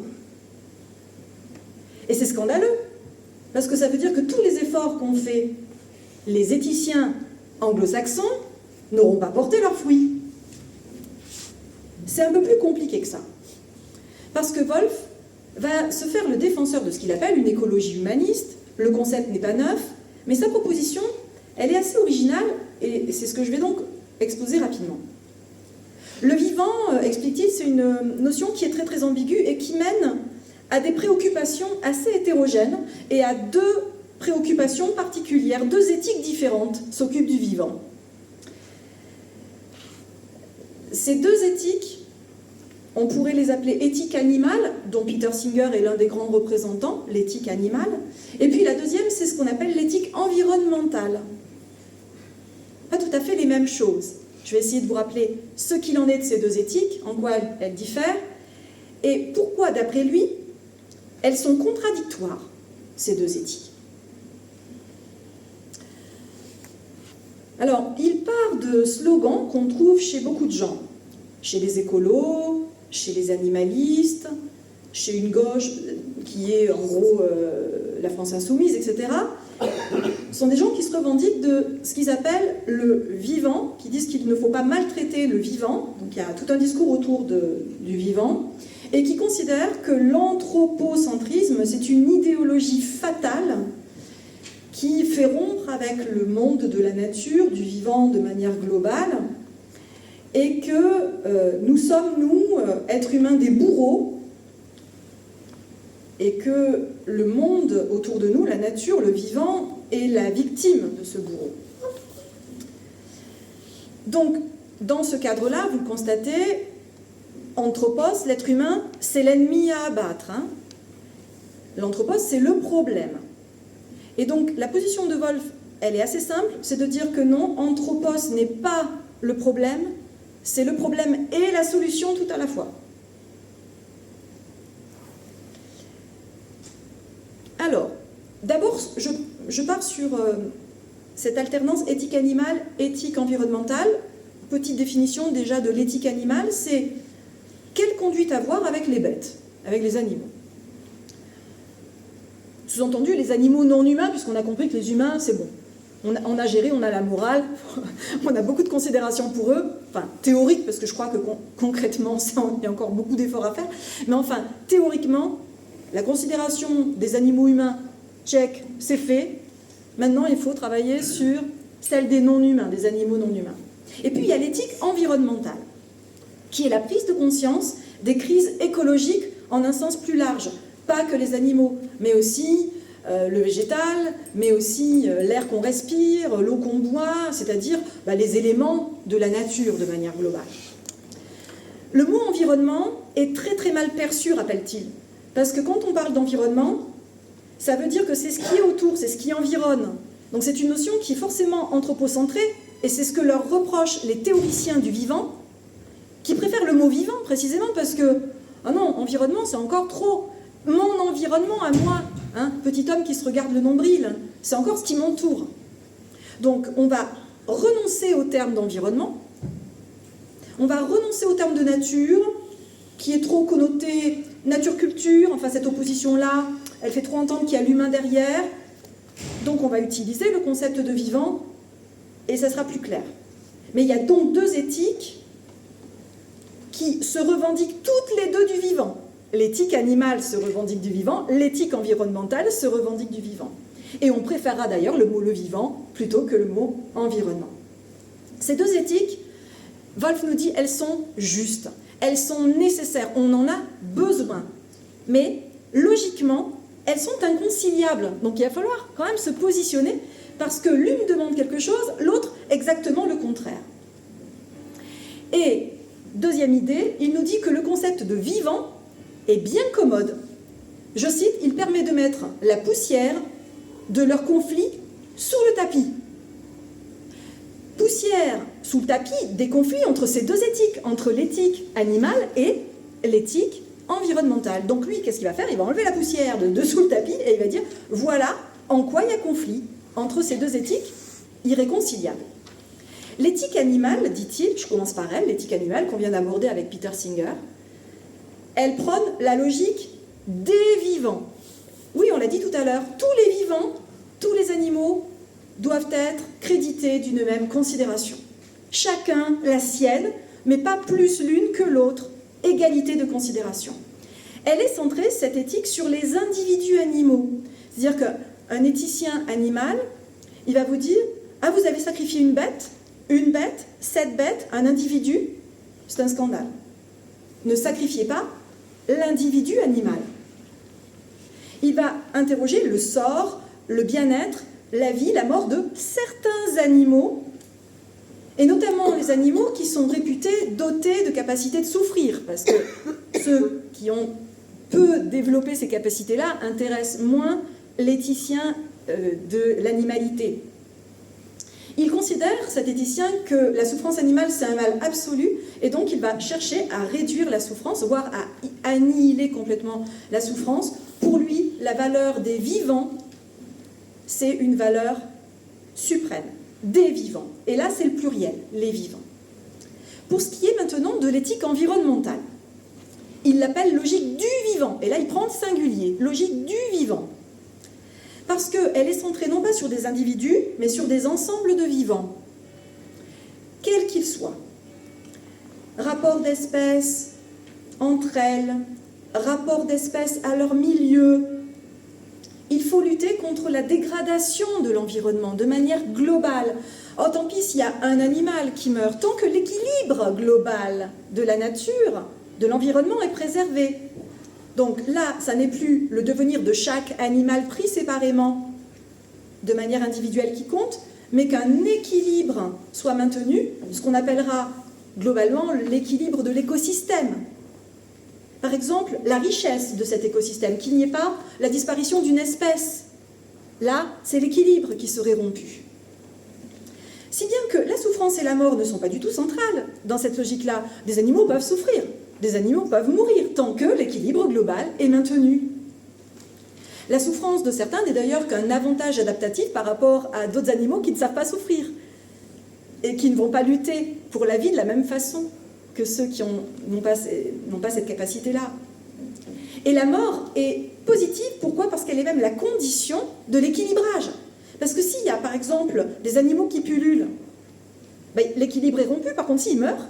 Et c'est scandaleux, parce que ça veut dire que tous les efforts qu'ont fait les éthiciens anglo-saxons n'auront pas porté leurs fruits. C'est un peu plus compliqué que ça. Parce que Wolf va se faire le défenseur de ce qu'il appelle une écologie humaniste. Le concept n'est pas neuf, mais sa proposition, elle est assez originale, et c'est ce que je vais donc exposer rapidement. Le vivant, explique-t-il, c'est une notion qui est très très ambiguë et qui mène à des préoccupations assez hétérogènes et à deux préoccupations particulières, deux éthiques différentes s'occupent du vivant. Ces deux éthiques, on pourrait les appeler éthique animale, dont Peter Singer est l'un des grands représentants, l'éthique animale. Et puis la deuxième, c'est ce qu'on appelle l'éthique environnementale. Pas tout à fait les mêmes choses. Je vais essayer de vous rappeler ce qu'il en est de ces deux éthiques, en quoi elles diffèrent, et pourquoi, d'après lui, elles sont contradictoires, ces deux éthiques. Alors, il part de slogans qu'on trouve chez beaucoup de gens, chez les écolos, chez les animalistes, chez une gauche qui est en gros la France insoumise, etc. Ce sont des gens qui se revendiquent de ce qu'ils appellent le vivant, qui disent qu'il ne faut pas maltraiter le vivant, donc il y a tout un discours autour du vivant, et qui considèrent que l'anthropocentrisme, c'est une idéologie fatale qui fait rompre avec le monde de la nature, du vivant de manière globale, et que nous sommes, nous, êtres humains, des bourreaux, et que le monde autour de nous, la nature, le vivant, est la victime de ce bourreau. Donc, dans ce cadre-là, vous le constatez, anthropos, l'être humain, c'est l'ennemi à abattre. Hein. L'anthropos, c'est le problème. Et donc, la position de Wolf, elle est assez simple, c'est de dire que non, anthropos n'est pas le problème, c'est le problème et la solution tout à la fois. Alors, d'abord, je pars sur cette alternance éthique animale, éthique environnementale. Petite définition déjà de l'éthique animale, c'est quelle conduite avoir avec les bêtes, avec les animaux. Sous-entendu, les animaux non humains, puisqu'on a compris que les humains, c'est bon. On a géré, on a la morale, on a beaucoup de considération pour eux, enfin théorique, parce que je crois que concrètement, il y a encore beaucoup d'efforts à faire, mais enfin, théoriquement, la considération des animaux humains, check, c'est fait. Maintenant, il faut travailler sur celle des non-humains, des animaux non-humains. Et puis, il y a l'éthique environnementale, qui est la prise de conscience des crises écologiques en un sens plus large. Pas que les animaux, mais aussi le végétal, mais aussi l'air qu'on respire, l'eau qu'on boit, c'est-à-dire les éléments de la nature de manière globale. Le mot environnement est très très mal perçu, rappelle-t-il. Parce que quand on parle d'environnement, ça veut dire que c'est ce qui est autour, c'est ce qui environne. Donc c'est une notion qui est forcément anthropocentrée, et c'est ce que leur reprochent les théoriciens du vivant, qui préfèrent le mot vivant précisément parce que, ah non, environnement c'est encore trop. Mon environnement à moi, hein, petit homme qui se regarde le nombril, c'est encore ce qui m'entoure. Donc on va renoncer au terme d'environnement, on va renoncer au terme de nature, qui est trop connoté nature-culture, enfin cette opposition-là, elle fait trop entendre qu'il y a l'humain derrière. Donc on va utiliser le concept de vivant, et ça sera plus clair. Mais il y a donc deux éthiques qui se revendiquent toutes les deux du vivant. L'éthique animale se revendique du vivant, l'éthique environnementale se revendique du vivant. Et on préférera d'ailleurs le mot le vivant plutôt que le mot environnement. Ces deux éthiques, Wolf nous dit, elles sont justes, elles sont nécessaires, on en a besoin. Mais logiquement, elles sont inconciliables. Donc il va falloir quand même se positionner parce que l'une demande quelque chose, l'autre exactement le contraire. Et deuxième idée, il nous dit que le concept de vivant est bien commode. Je cite, il permet de mettre la poussière de leur conflit sous le tapis. Poussière sous le tapis des conflits entre ces deux éthiques, entre l'éthique animale et l'éthique environnementale. Donc lui, qu'est-ce qu'il va faire? Il va enlever la poussière de dessous le tapis et il va dire, voilà en quoi il y a conflit entre ces deux éthiques irréconciliables. L'éthique animale, dit-il, je commence par elle, l'éthique animale qu'on vient d'aborder avec Peter Singer, elle prône la logique des vivants. Oui, on l'a dit tout à l'heure, tous les vivants, tous les animaux doivent être crédités d'une même considération. Chacun la sienne, mais pas plus l'une que l'autre, égalité de considération. Elle est centrée, cette éthique, sur les individus animaux. C'est-à-dire qu'un éthicien animal, il va vous dire « Ah, vous avez sacrifié une bête, 7 bêtes, un individu, c'est un scandale. Ne sacrifiez pas l'individu animal. » Il va interroger le sort, le bien-être, la vie, la mort de certains animaux, et notamment les animaux qui sont réputés dotés de capacités de souffrir, parce que ceux qui ont peu développé ces capacités-là intéressent moins l'éthicien de l'animalité. Il considère, cet éthicien, que la souffrance animale, c'est un mal absolu, et donc il va chercher à réduire la souffrance, voire à annihiler complètement la souffrance. Pour lui, la valeur des vivants, c'est une valeur suprême, des vivants. Et là, c'est le pluriel, les vivants. Pour ce qui est maintenant de l'éthique environnementale, il l'appelle logique du vivant. Et là, il prend le singulier, logique du vivant. Parce qu'elle est centrée non pas sur des individus, mais sur des ensembles de vivants, quels qu'ils soient. Rapport d'espèces entre elles, rapport d'espèces à leur milieu. Il faut lutter contre la dégradation de l'environnement de manière globale. Oh, tant pis s'il y a un animal qui meurt, tant que l'équilibre global de la nature, de l'environnement est préservé. Donc là, ça n'est plus le devenir de chaque animal pris séparément, de manière individuelle qui compte, mais qu'un équilibre soit maintenu, ce qu'on appellera globalement l'équilibre de l'écosystème. Par exemple, la richesse de cet écosystème, qu'il n'y ait pas la disparition d'une espèce. Là, c'est l'équilibre qui serait rompu. Si bien que la souffrance et la mort ne sont pas du tout centrales dans cette logique-là. Des animaux peuvent souffrir, des animaux peuvent mourir, tant que l'équilibre global est maintenu. La souffrance de certains n'est d'ailleurs qu'un avantage adaptatif par rapport à d'autres animaux qui ne savent pas souffrir et qui ne vont pas lutter pour la vie de la même façon que ceux qui n'ont pas cette capacité-là. Et la mort est positive, pourquoi? Parce qu'elle est même la condition de l'équilibrage. Parce que s'il y a par exemple des animaux qui pullulent, ben, l'équilibre est rompu, par contre s'ils meurent,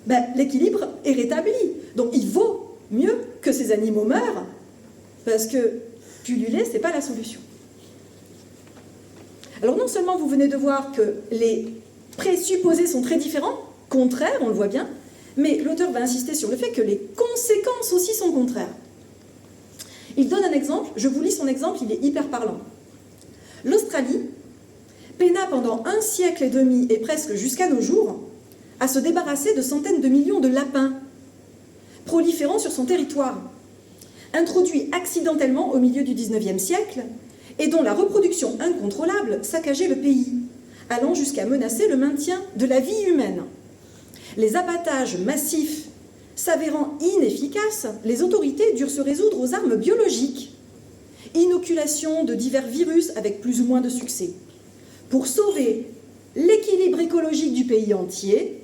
ben, l'équilibre est rétabli. Donc il vaut mieux que ces animaux meurent, parce que pulluler, ce n'est pas la solution. Alors non seulement vous venez de voir que les présupposés sont très différents, contraires, on le voit bien, mais l'auteur va insister sur le fait que les conséquences aussi sont contraires. Il donne un exemple, je vous lis son exemple, il est hyper parlant. L'Australie peina pendant 1 siècle et demi, et presque jusqu'à nos jours, à se débarrasser de centaines de millions de lapins, proliférant sur son territoire, introduits accidentellement au milieu du XIXe siècle, et dont la reproduction incontrôlable saccageait le pays, allant jusqu'à menacer le maintien de la vie humaine. Les abattages massifs s'avérant inefficaces, les autorités durent se résoudre aux armes biologiques. Inoculation de divers virus avec plus ou moins de succès. Pour sauver l'équilibre écologique du pays entier,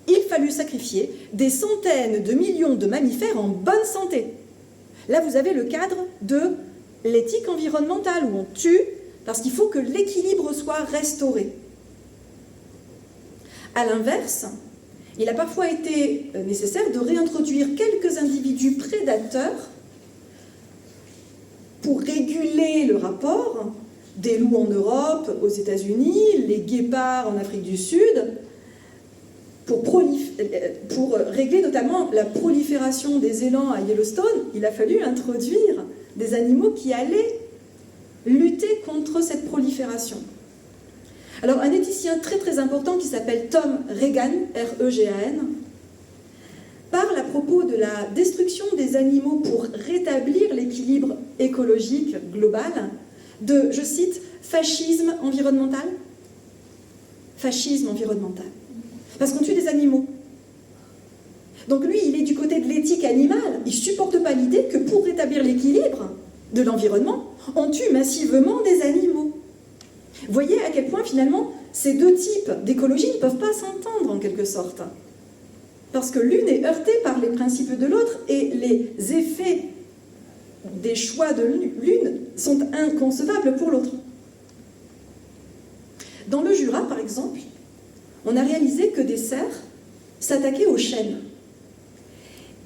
il fallut sacrifier des centaines de millions de mammifères en bonne santé. Là, vous avez le cadre de l'éthique environnementale, où on tue parce qu'il faut que l'équilibre soit restauré. À l'inverse, il a parfois été nécessaire de réintroduire quelques individus prédateurs pour réguler le rapport des loups en Europe, aux États-Unis, les guépards en Afrique du Sud, pour régler notamment la prolifération des élans à Yellowstone. Il a fallu introduire des animaux qui allaient lutter contre cette prolifération. Alors, un éthicien très très important qui s'appelle Tom Regan, R-E-G-A-N, parle à propos de la destruction des animaux pour rétablir l'équilibre écologique global de, je cite, fascisme environnemental. Fascisme environnemental. Parce qu'on tue des animaux. Donc lui, il est du côté de l'éthique animale. Il ne supporte pas l'idée que pour rétablir l'équilibre de l'environnement, on tue massivement des animaux. Voyez à quel point, finalement, ces deux types d'écologie ne peuvent pas s'entendre, en quelque sorte. Parce que l'une est heurtée par les principes de l'autre et les effets des choix de l'une sont inconcevables pour l'autre. Dans le Jura, par exemple, on a réalisé que des cerfs s'attaquaient aux chênes,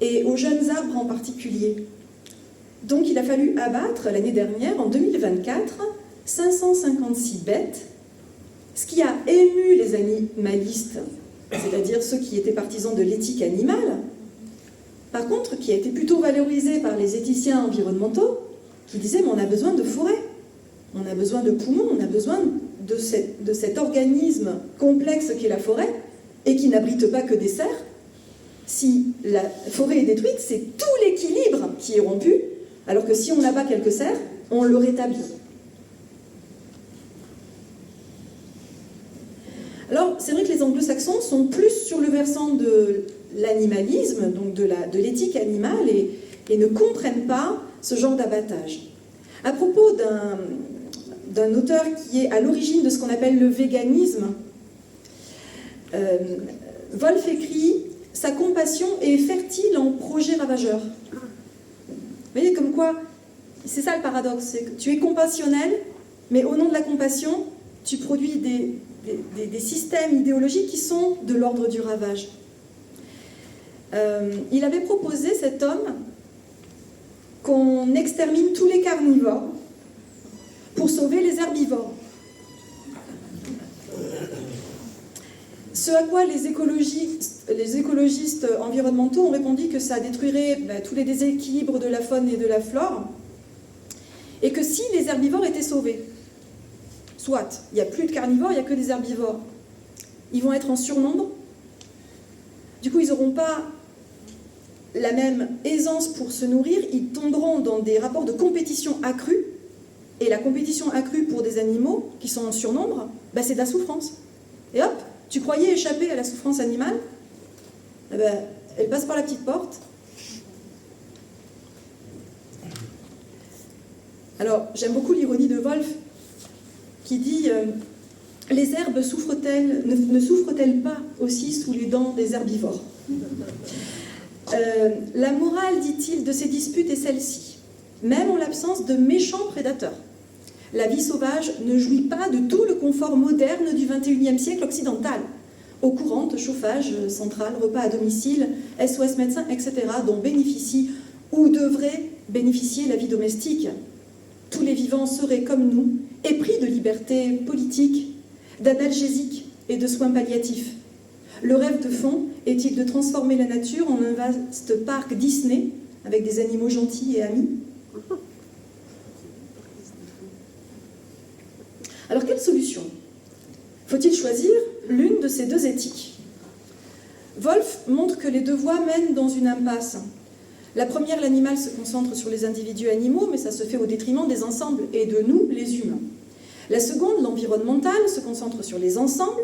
et aux jeunes arbres en particulier. Donc il a fallu abattre l'année dernière, en 2024, 556 bêtes, ce qui a ému les animalistes, c'est-à-dire ceux qui étaient partisans de l'éthique animale. Par contre, qui a été plutôt valorisé par les éthiciens environnementaux, qui disaient « mais on a besoin de forêt, on a besoin de poumons, on a besoin de cet organisme complexe qu'est la forêt, et qui n'abrite pas que des cerfs. Si la forêt est détruite, c'est tout l'équilibre qui est rompu, alors que si on abat quelques cerfs, on le rétablit. » Alors, c'est vrai que les anglo-saxons sont plus sur le versant de l'animalisme, donc de l'éthique animale, et ne comprennent pas ce genre d'abattage. À propos d'un auteur qui est à l'origine de ce qu'on appelle le véganisme, Wolf écrit « Sa compassion est fertile en projets ravageurs ». Vous voyez, comme quoi, c'est ça le paradoxe, c'est que tu es compassionnel, mais au nom de la compassion, tu produis des systèmes idéologiques qui sont de l'ordre du ravage. Il avait proposé, cet homme, qu'on extermine tous les carnivores pour sauver les herbivores. Ce à quoi les écologistes environnementaux ont répondu que ça détruirait tous les déséquilibres de la faune et de la flore, et que si les herbivores étaient sauvés, soit il n'y a plus de carnivores, il n'y a que des herbivores, ils vont être en surnombre, du coup ils n'auront pas la même aisance pour se nourrir, ils tomberont dans des rapports de compétition accrue, et la compétition accrue pour des animaux qui sont en surnombre, c'est de la souffrance. Et hop, tu croyais échapper à la souffrance animale, elle passe par la petite porte. Alors, j'aime beaucoup l'ironie de Wolf, qui dit les herbes ne souffrent-elles pas aussi sous les dents des herbivores ? La morale, dit-il, de ces disputes est celle-ci. Même en l'absence de méchants prédateurs, la vie sauvage ne jouit pas de tout le confort moderne du XXIe siècle occidental. Eau courante, chauffage central, repas à domicile, SOS médecins, etc., dont bénéficie ou devrait bénéficier la vie domestique. Tous les vivants seraient, comme nous, épris de liberté politique, d'analgésiques et de soins palliatifs. Le rêve de fond est-il de transformer la nature en un vaste parc Disney avec des animaux gentils et amis ? Alors, quelle solution ? Faut-il choisir l'une de ces deux éthiques ? Wolf montre que les deux voies mènent dans une impasse. La première, l'animal, se concentre sur les individus animaux, mais ça se fait au détriment des ensembles et de nous, les humains. La seconde, l'environnementale, se concentre sur les ensembles,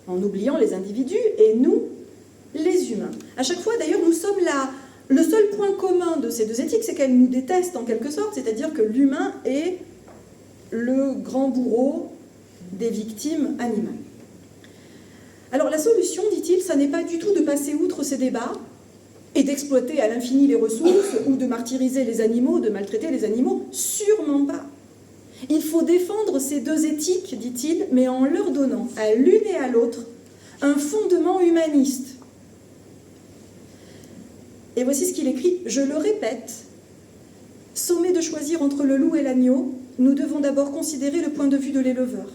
en oubliant les individus, et nous, les humains. À chaque fois, d'ailleurs, nous sommes là. Le seul point commun de ces deux éthiques, c'est qu'elles nous détestent en quelque sorte, c'est-à-dire que l'humain est le grand bourreau des victimes animales. Alors la solution, dit-il, ça n'est pas du tout de passer outre ces débats et d'exploiter à l'infini les ressources ou de martyriser les animaux, de maltraiter les animaux, sûrement pas. Il faut défendre ces deux éthiques, dit-il, mais en leur donnant à l'une et à l'autre un fondement humaniste. Et voici ce qu'il écrit, je le répète, sommé de choisir entre le loup et l'agneau, nous devons d'abord considérer le point de vue de l'éleveur.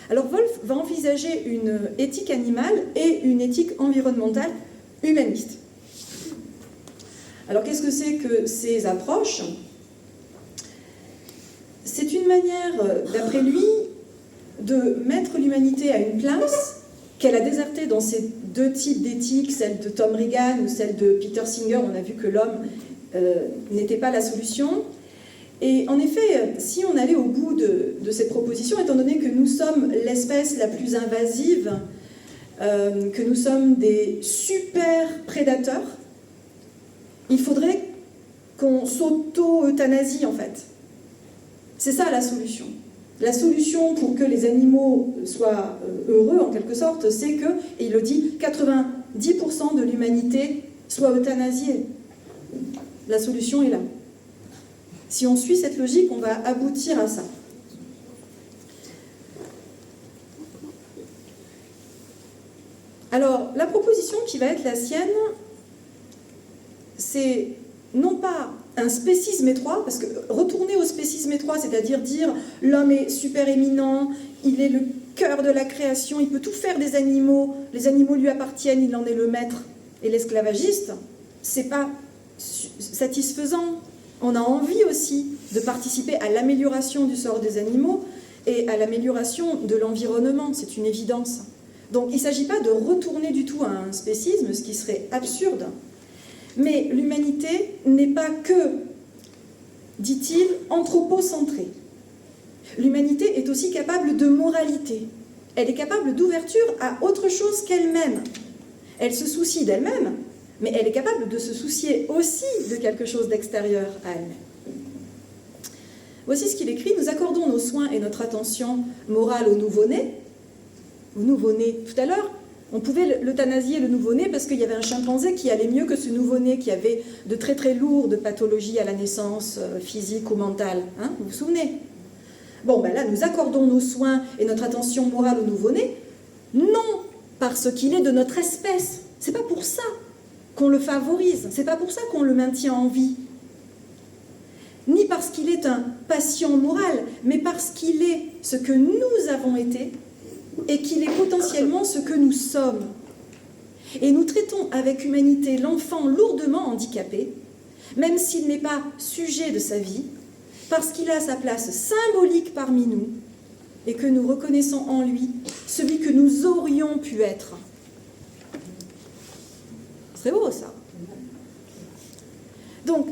Alors Wolf va envisager une éthique animale et une éthique environnementale humaniste. Alors qu'est-ce que c'est que ces approches ? C'est une manière, d'après lui, de mettre l'humanité à une place qu'elle a désertée dans ces deux types d'éthique, celle de Tom Regan ou celle de Peter Singer. On a vu que l'homme n'était pas la solution. Et en effet, si on allait au bout de cette proposition, étant donné que nous sommes l'espèce la plus invasive, que nous sommes des super prédateurs, il faudrait qu'on s'auto-euthanasie en fait. C'est ça la solution. La solution pour que les animaux soient heureux en quelque sorte, c'est que, et il le dit, 90% de l'humanité soit euthanasiée. La solution est là. Si on suit cette logique, on va aboutir à ça. Alors, la proposition qui va être la sienne, c'est non pas un spécisme étroit, parce que retourner au spécisme étroit, c'est-à-dire dire l'homme est super éminent, il est le cœur de la création, il peut tout faire des animaux, les animaux lui appartiennent, il en est le maître et l'esclavagiste, c'est pas satisfaisant. On a envie aussi de participer à l'amélioration du sort des animaux et à l'amélioration de l'environnement, c'est une évidence. Donc il ne s'agit pas de retourner du tout à un spécisme, ce qui serait absurde. Mais l'humanité n'est pas que, dit-il, anthropocentrée. L'humanité est aussi capable de moralité. Elle est capable d'ouverture à autre chose qu'elle-même. Elle se soucie d'elle-même, mais elle est capable de se soucier aussi de quelque chose d'extérieur à elle-même. Voici ce qu'il écrit. Nous accordons nos soins et notre attention morale au nouveau-né. Au nouveau-né, tout à l'heure, on pouvait l'euthanasier, le nouveau-né, parce qu'il y avait un chimpanzé qui allait mieux que ce nouveau-né, qui avait de très très lourdes pathologies à la naissance, physique ou mentale. Hein, vous vous souvenez? Bon, ben là, nous accordons nos soins et notre attention morale au nouveau-né, non parce qu'il est de notre espèce. C'est pas pour ça qu'on le favorise, c'est pas pour ça qu'on le maintient en vie. Ni parce qu'il est un patient moral, mais parce qu'il est ce que nous avons été, et qu'il est potentiellement ce que nous sommes. Et nous traitons avec humanité l'enfant lourdement handicapé, même s'il n'est pas sujet de sa vie, parce qu'il a sa place symbolique parmi nous, et que nous reconnaissons en lui celui que nous aurions pu être. C'est beau, ça. Donc,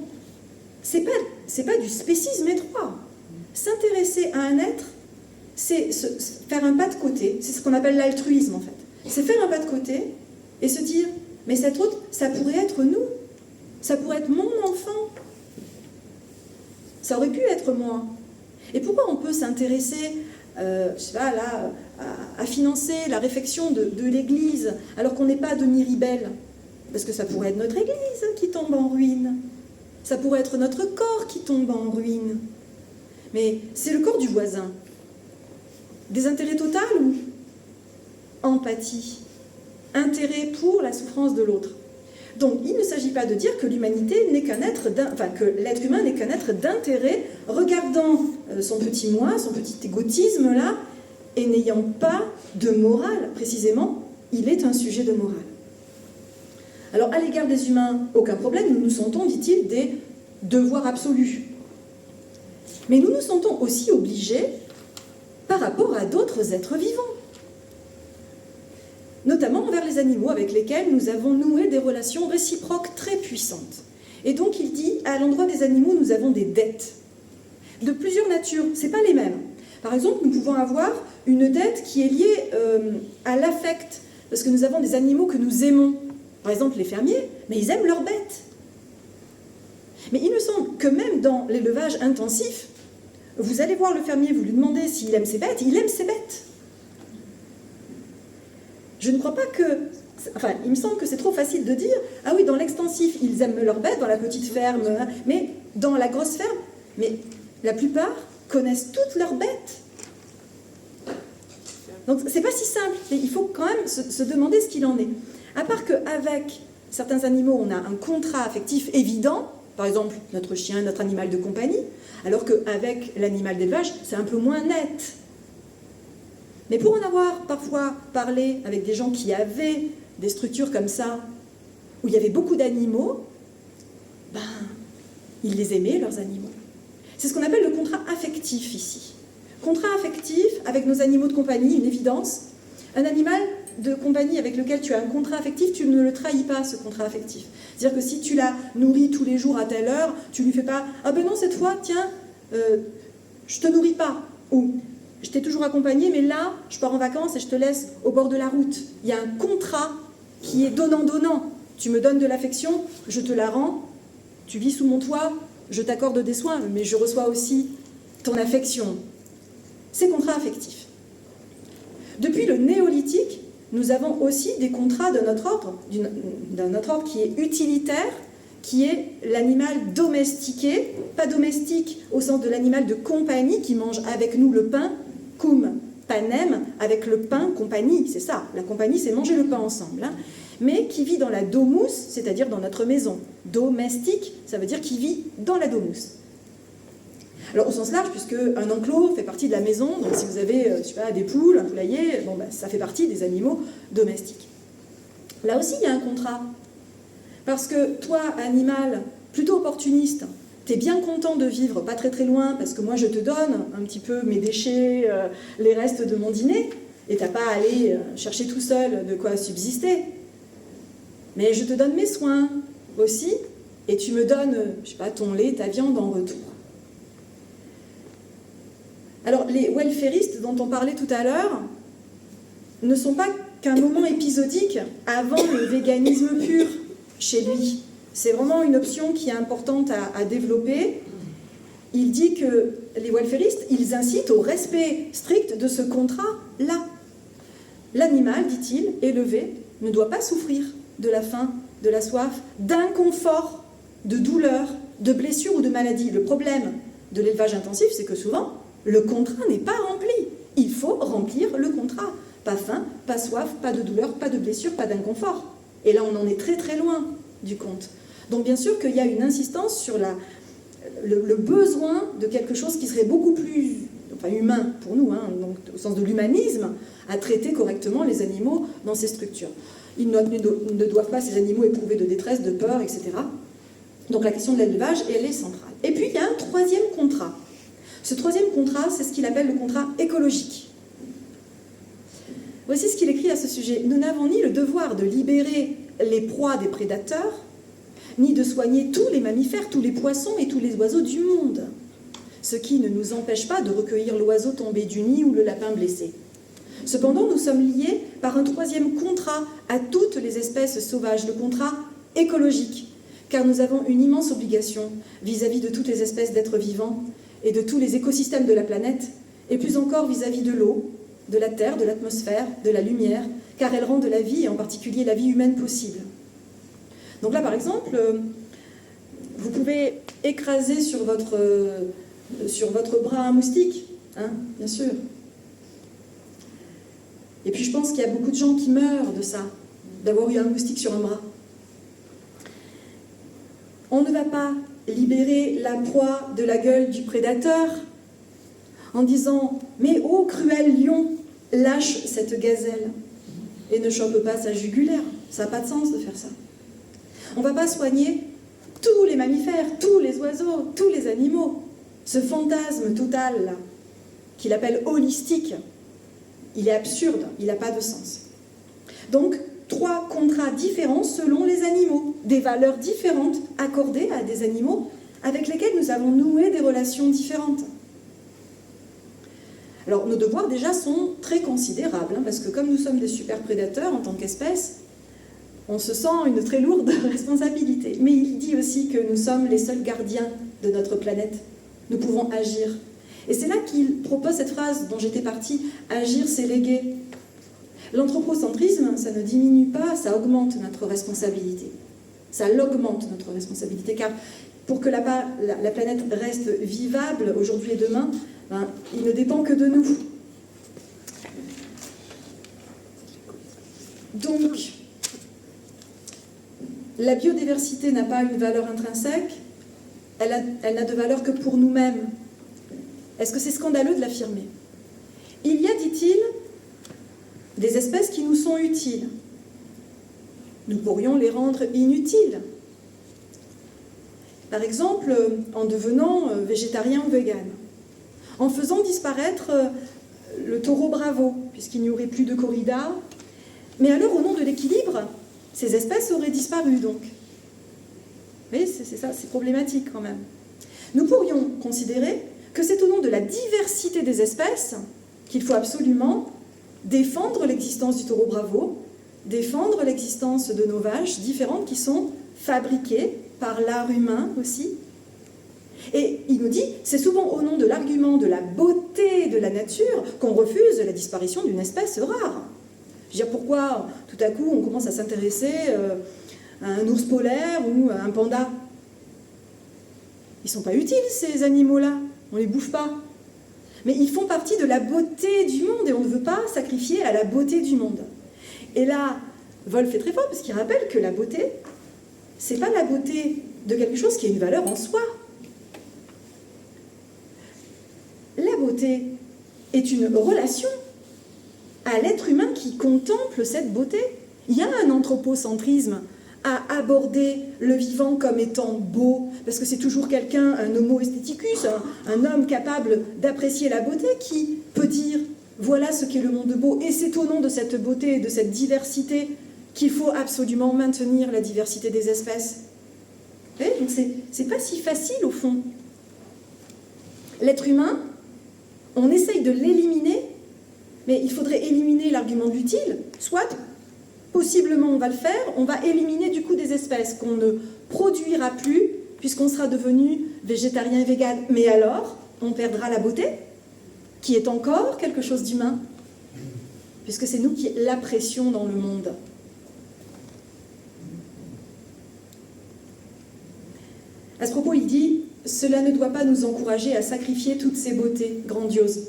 c'est pas du spécisme étroit. S'intéresser à un être, c'est faire un pas de côté, c'est ce qu'on appelle l'altruisme en fait. C'est faire un pas de côté et se dire, mais cet autre, ça pourrait être nous, ça pourrait être mon enfant, ça aurait pu être moi. Et pourquoi on peut s'intéresser, je sais pas là, à financer la réfection de l'église alors qu'on n'est pas Denis Ribelle? Parce que ça pourrait être notre église qui tombe en ruine, ça pourrait être notre corps qui tombe en ruine, mais c'est le corps du voisin. Désintérêt total ou empathie? Intérêt pour la souffrance de l'autre. Donc, il ne s'agit pas de dire que l'humanité n'est qu'un être, que l'être humain n'est qu'un être d'intérêt, regardant son petit moi, son petit égotisme là, et n'ayant pas de morale. Précisément, il est un sujet de morale. Alors, à l'égard des humains, aucun problème, nous nous sentons, dit-il, des devoirs absolus. Mais nous nous sentons aussi obligés par rapport à d'autres êtres vivants, notamment envers les animaux avec lesquels nous avons noué des relations réciproques très puissantes. Et donc il dit, à l'endroit des animaux, nous avons des dettes, de plusieurs natures, ce n'est pas les mêmes. Par exemple, nous pouvons avoir une dette qui est liée à l'affect, parce que nous avons des animaux que nous aimons. Par exemple, les fermiers, mais ils aiment leurs bêtes. Mais il me semble que même dans l'élevage intensif, vous allez voir le fermier, vous lui demandez s'il aime ses bêtes, il aime ses bêtes. Je ne crois pas que... Enfin, il me semble que c'est trop facile de dire « Ah oui, dans l'extensif, ils aiment leurs bêtes, dans la petite ferme, hein, mais dans la grosse ferme, mais la plupart connaissent toutes leurs bêtes. » Donc, c'est pas si simple. Il faut quand même se demander ce qu'il en est. À part qu'avec certains animaux, on a un contrat affectif évident, par exemple, notre chien, notre animal de compagnie, alors qu'avec l'animal d'élevage, c'est un peu moins net. Mais pour en avoir parfois parlé avec des gens qui avaient des structures comme ça, où il y avait beaucoup d'animaux, ben, ils les aimaient, leurs animaux. C'est ce qu'on appelle le contrat affectif ici. Contrat affectif avec nos animaux de compagnie, une évidence. Un animal de compagnie avec lequel tu as un contrat affectif, tu ne le trahis pas, ce contrat affectif. C'est-à-dire que si tu la nourris tous les jours à telle heure, tu lui fais pas « Ah ben non, cette fois, tiens, je te nourris pas » ou « Je t'ai toujours accompagné, mais là, je pars en vacances et je te laisse au bord de la route. » Il y a un contrat qui est donnant-donnant. Tu me donnes de l'affection, je te la rends, tu vis sous mon toit, je t'accorde des soins, mais je reçois aussi ton affection. C'est contrat affectif. Depuis le néolithique, nous avons aussi des contrats de notre ordre qui est utilitaire qui est l'animal domestiqué, pas domestique au sens de l'animal de compagnie qui mange avec nous le pain, cum panem, avec le pain, compagnie, c'est ça, la compagnie c'est manger le pain ensemble, hein, mais qui vit dans la domus, c'est-à-dire dans notre maison. Domestique, ça veut dire qui vit dans la domus. Alors au sens large, puisque un enclos fait partie de la maison, donc si vous avez je sais pas, des poules, un poulailler, bon, ça fait partie des animaux domestiques. Là aussi, il y a un contrat. Parce que toi, animal plutôt opportuniste, tu es bien content de vivre pas très très loin, parce que moi je te donne un petit peu mes déchets, les restes de mon dîner, et tu n'as pas à aller chercher tout seul de quoi subsister. Mais je te donne mes soins aussi, et tu me donnes, je sais pas, ton lait, ta viande en retour. Alors, les welfaristes dont on parlait tout à l'heure ne sont pas qu'un moment épisodique avant le véganisme pur chez lui. C'est vraiment une option qui est importante à développer. Il dit que les welfaristes, ils incitent au respect strict de ce contrat-là. L'animal, dit-il, élevé, ne doit pas souffrir de la faim, de la soif, d'inconfort, de douleur, de blessure ou de maladie. Le problème de l'élevage intensif, c'est que souvent, le contrat n'est pas rempli. Il faut remplir le contrat. Pas faim, pas soif, pas de douleur, pas de blessure, pas d'inconfort. Et là, on en est très très loin du compte. Donc bien sûr qu'il y a une insistance sur le besoin de quelque chose qui serait beaucoup plus humain pour nous, hein, donc, au sens de l'humanisme, à traiter correctement les animaux dans ces structures. Ils ne doivent pas, ces animaux, éprouver de détresse, de peur, etc. Donc la question de l'élevage, elle est centrale. Et puis il y a un troisième contrat. Ce troisième contrat, c'est ce qu'il appelle le contrat écologique. Voici ce qu'il écrit à ce sujet. Nous n'avons ni le devoir de libérer les proies des prédateurs, ni de soigner tous les mammifères, tous les poissons et tous les oiseaux du monde, ce qui ne nous empêche pas de recueillir l'oiseau tombé du nid ou le lapin blessé. Cependant, nous sommes liés par un troisième contrat à toutes les espèces sauvages, le contrat écologique, car nous avons une immense obligation vis-à-vis de toutes les espèces d'êtres vivants et de tous les écosystèmes de la planète, et plus encore vis-à-vis de l'eau, de la terre, de l'atmosphère, de la lumière, car elles rendent la vie, et en particulier la vie humaine, possible. Donc là, par exemple, vous pouvez écraser sur votre bras un moustique, hein, bien sûr. Et puis je pense qu'il y a beaucoup de gens qui meurent de ça, d'avoir eu un moustique sur un bras. On ne va pas libérer la proie de la gueule du prédateur en disant « Mais ô cruel lion, lâche cette gazelle et ne chope pas sa jugulaire. » Ça n'a pas de sens de faire ça. On ne va pas soigner tous les mammifères, tous les oiseaux, tous les animaux. Ce fantasme total, là, qu'il appelle holistique, il est absurde, il n'a pas de sens. Donc, 3 contrats différents selon les animaux, des valeurs différentes accordées à des animaux avec lesquels nous avons noué des relations différentes. Alors, nos devoirs déjà sont très considérables, hein, parce que comme nous sommes des super prédateurs en tant qu'espèce, on se sent une très lourde responsabilité. Mais il dit aussi que nous sommes les seuls gardiens de notre planète. Nous pouvons agir. Et c'est là qu'il propose cette phrase dont j'étais partie, « Agir, c'est léguer ». L'anthropocentrisme, ça ne diminue pas, ça augmente notre responsabilité. Ça l'augmente notre responsabilité, car pour que la planète reste vivable aujourd'hui et demain, ben, il ne dépend que de nous. Donc, la biodiversité n'a pas une valeur intrinsèque, elle n'a de valeur que pour nous-mêmes. Est-ce que c'est scandaleux de l'affirmer? Il y a, dit-il, des espèces qui nous sont utiles. Nous pourrions les rendre inutiles. Par exemple, en devenant végétarien ou vegan. En faisant disparaître le taureau bravo, puisqu'il n'y aurait plus de corrida. Mais alors, au nom de l'équilibre, ces espèces auraient disparu, donc. Mais c'est ça, c'est problématique quand même. Nous pourrions considérer que c'est au nom de la diversité des espèces qu'il faut absolument défendre l'existence du taureau bravo, défendre l'existence de nos vaches différentes qui sont fabriquées par l'art humain aussi. Et il nous dit, c'est souvent au nom de l'argument de la beauté de la nature qu'on refuse la disparition d'une espèce rare. Je veux dire, pourquoi tout à coup on commence à s'intéresser un ours polaire ou un panda. Ils ne sont pas utiles, ces animaux-là. On ne les bouffe pas. Mais ils font partie de la beauté du monde et on ne veut pas sacrifier à la beauté du monde. Et là, Wolf est très fort parce qu'il rappelle que la beauté, ce n'est pas la beauté de quelque chose qui a une valeur en soi. La beauté est une relation à l'être humain qui contemple cette beauté. Il y a un anthropocentrisme à aborder le vivant comme étant beau, parce que c'est toujours quelqu'un, un homo aestheticus, un homme capable d'apprécier la beauté, qui peut dire « voilà ce qu'est le monde beau ». Et c'est au nom de cette beauté et de cette diversité qu'il faut absolument maintenir la diversité des espèces. Vous voyez, donc c'est pas si facile au fond. L'être humain, on essaye de l'éliminer, mais il faudrait éliminer l'argument de l'utile, soit possiblement on va le faire, on va éliminer du coup des espèces qu'on ne produira plus puisqu'on sera devenu végétarien et vegan. Mais alors, on perdra la beauté, qui est encore quelque chose d'humain, puisque c'est nous qui l'apprécions dans le monde. À ce propos, il dit « Cela ne doit pas nous encourager à sacrifier toutes ces beautés grandioses.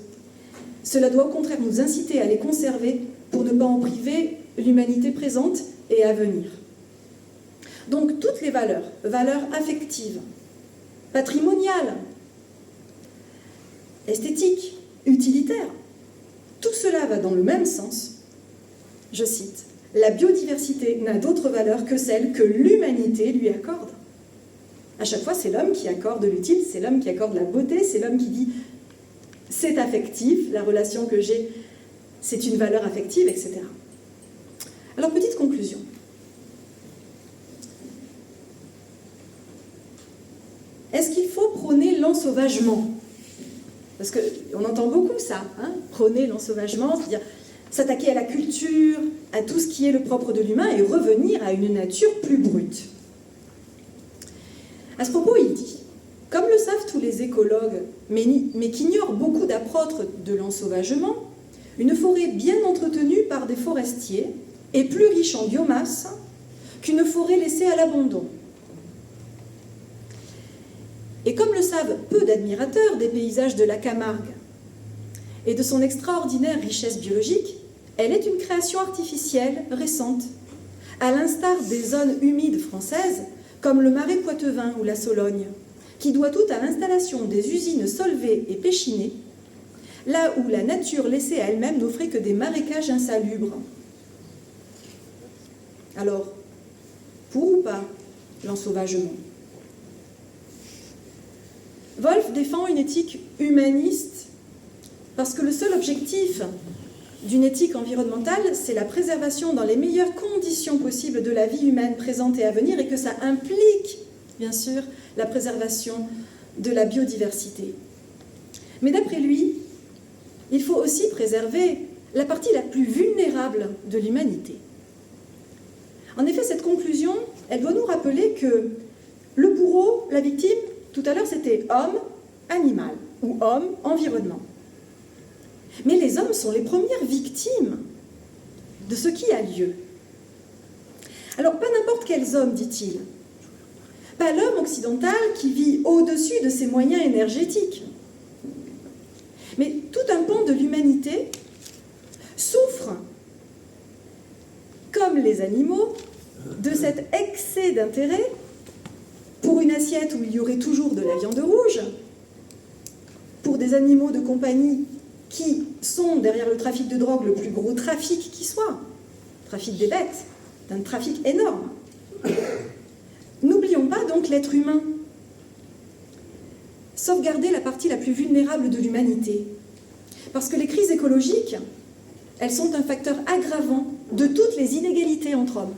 Cela doit au contraire nous inciter à les conserver pour ne pas en priver l'humanité présente et à venir. » Donc toutes les valeurs, valeurs affectives, patrimoniales, esthétiques, utilitaires, tout cela va dans le même sens. Je cite, « La biodiversité n'a d'autre valeur que celle que l'humanité lui accorde. » À chaque fois, c'est l'homme qui accorde l'utile, c'est l'homme qui accorde la beauté, c'est l'homme qui dit « c'est affectif, la relation que j'ai, c'est une valeur affective, etc. » Alors, petite conclusion. Est-ce qu'il faut prôner l'ensauvagement? Parce qu'on entend beaucoup ça, hein, prôner l'ensauvagement, c'est-à-dire s'attaquer à la culture, à tout ce qui est le propre de l'humain et revenir à une nature plus brute. À ce propos, il dit, comme le savent tous les écologues, mais qu'ignorent beaucoup d'apôtres de l'ensauvagement, une forêt bien entretenue par des forestiers est plus riche en biomasse qu'une forêt laissée à l'abandon. Et comme le savent peu d'admirateurs des paysages de la Camargue et de son extraordinaire richesse biologique, elle est une création artificielle récente, à l'instar des zones humides françaises comme le Marais poitevin ou la Sologne, qui doit tout à l'installation des usines Solvay et Péchinet, là où la nature laissée à elle-même n'offrait que des marécages insalubres. Alors, pour ou pas l'ensauvagement? Wolf défend une éthique humaniste parce que le seul objectif d'une éthique environnementale, c'est la préservation dans les meilleures conditions possibles de la vie humaine présente et à venir et que ça implique, bien sûr, la préservation de la biodiversité. Mais d'après lui, il faut aussi préserver la partie la plus vulnérable de l'humanité. En effet, cette conclusion, elle doit nous rappeler que le bourreau, la victime, tout à l'heure, c'était homme-animal ou homme-environnement. Mais les hommes sont les premières victimes de ce qui a lieu. Alors, pas n'importe quels hommes, dit-il. Pas l'homme occidental qui vit au-dessus de ses moyens énergétiques. Mais tout un pan de l'humanité souffre, comme les animaux, de cet excès d'intérêt pour une assiette où il y aurait toujours de la viande rouge, pour des animaux de compagnie qui sont derrière le trafic de drogue le plus gros trafic qui soit, trafic des bêtes, un trafic énorme. N'oublions pas donc l'être humain. Sauvegarder la partie la plus vulnérable de l'humanité. Parce que les crises écologiques, elles sont un facteur aggravant de toutes les inégalités entre hommes.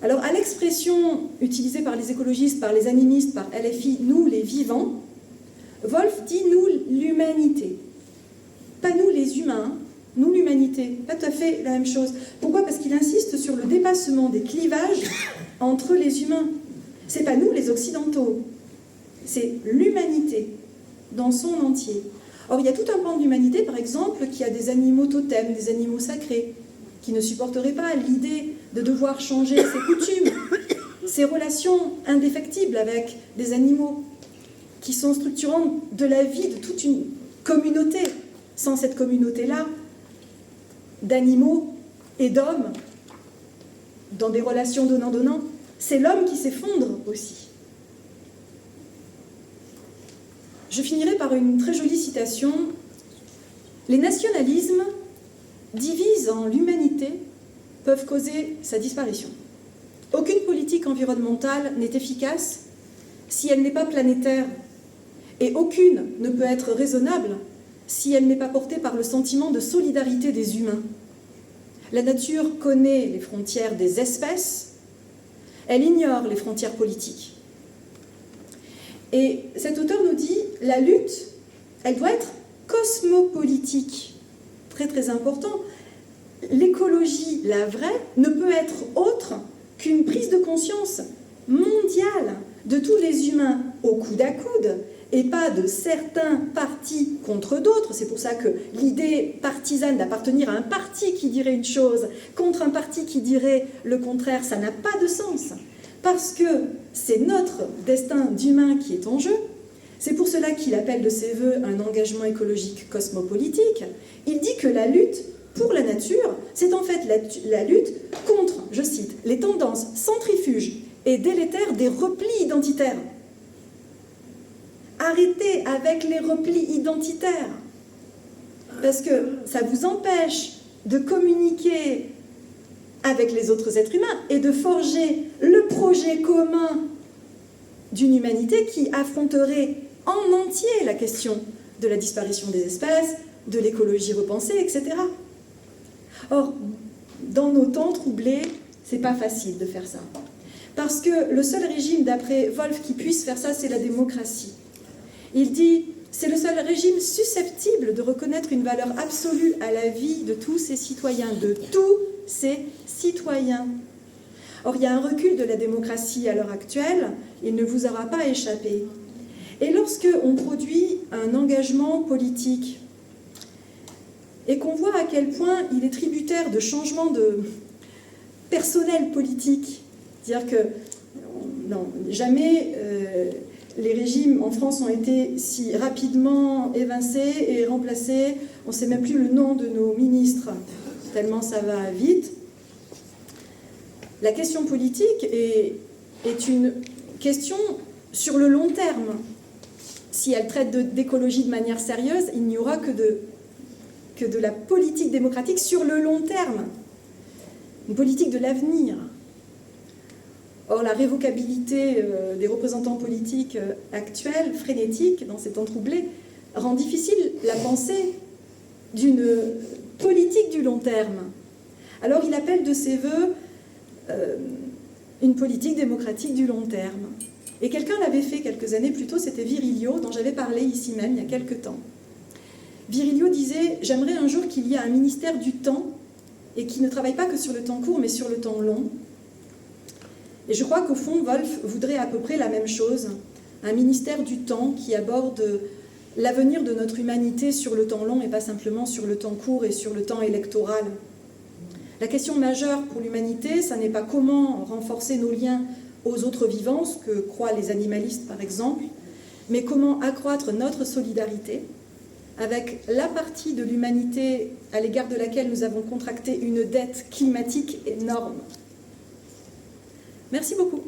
Alors, à l'expression utilisée par les écologistes, par les animistes, par LFI, nous les vivants, Wolf dit nous l'humanité. Pas nous les humains, nous l'humanité. Pas tout à fait la même chose. Pourquoi? Parce qu'il insiste sur le dépassement des clivages entre les humains. C'est pas nous les occidentaux, c'est l'humanité dans son entier. Or, il y a tout un pan de l'humanité, par exemple, qui a des animaux totems, des animaux sacrés, qui ne supporterait pas l'idée de devoir changer ses coutumes, ses relations indéfectibles avec des animaux, qui sont structurantes de la vie de toute une communauté. Sans cette communauté-là, d'animaux et d'hommes, dans des relations donnant-donnant, c'est l'homme qui s'effondre aussi. Je finirai par une très jolie citation. Les nationalismes divisent en l'humanité, peuvent causer sa disparition. Aucune politique environnementale n'est efficace si elle n'est pas planétaire, et aucune ne peut être raisonnable si elle n'est pas portée par le sentiment de solidarité des humains. La nature connaît les frontières des espèces, elle ignore les frontières politiques. Et cet auteur nous dit, la lutte, elle doit être cosmopolitique. Très très important. L'écologie, la vraie, ne peut être autre qu'une prise de conscience mondiale de tous les humains au coude à coude, et pas de certains partis contre d'autres. C'est pour ça que l'idée partisane d'appartenir à un parti qui dirait une chose contre un parti qui dirait le contraire, ça n'a pas de sens. Parce que c'est notre destin d'humain qui est en jeu. C'est pour cela qu'il appelle de ses voeux un engagement écologique cosmopolitique. Il dit que la lutte pour la nature, c'est en fait la lutte contre, je cite, les tendances centrifuges et délétères des replis identitaires. Arrêtez avec les replis identitaires, parce que ça vous empêche de communiquer avec les autres êtres humains et de forger le projet commun d'une humanité qui affronterait en entier la question de la disparition des espèces, de l'écologie repensée, etc. Or, dans nos temps troublés, c'est pas facile de faire ça. Parce que le seul régime, d'après Wolf, qui puisse faire ça, c'est la démocratie. Il dit, c'est le seul régime susceptible de reconnaître une valeur absolue à la vie de tous ses citoyens, de tous ses citoyens. Or, il y a un recul de la démocratie à l'heure actuelle, il ne vous aura pas échappé. Et lorsque on produit un engagement politique et qu'on voit à quel point il est tributaire de changements de personnel politique, c'est-à-dire que non, jamais les régimes en France ont été si rapidement évincés et remplacés, on ne sait même plus le nom de nos ministres, tellement ça va vite. La question politique est une question sur le long terme. Si elle traite d'écologie de manière sérieuse, il n'y aura que de la politique démocratique sur le long terme. Une politique de l'avenir. Or, la révocabilité des représentants politiques actuels, frénétiques, dans ces temps troublés, rend difficile la pensée d'une politique du long terme. Alors, il appelle de ses voeux une politique démocratique du long terme. Et quelqu'un l'avait fait quelques années plus tôt, c'était Virilio, dont j'avais parlé ici même il y a quelques temps. Virilio disait « J'aimerais un jour qu'il y ait un ministère du temps et qui ne travaille pas que sur le temps court, mais sur le temps long. » Et je crois qu'au fond, Wolf voudrait à peu près la même chose, un ministère du temps qui aborde l'avenir de notre humanité sur le temps long et pas simplement sur le temps court et sur le temps électoral. La question majeure pour l'humanité, ça n'est pas comment renforcer nos liens aux autres vivants, ce que croient les animalistes par exemple, mais comment accroître notre solidarité avec la partie de l'humanité à l'égard de laquelle nous avons contracté une dette climatique énorme. Merci beaucoup.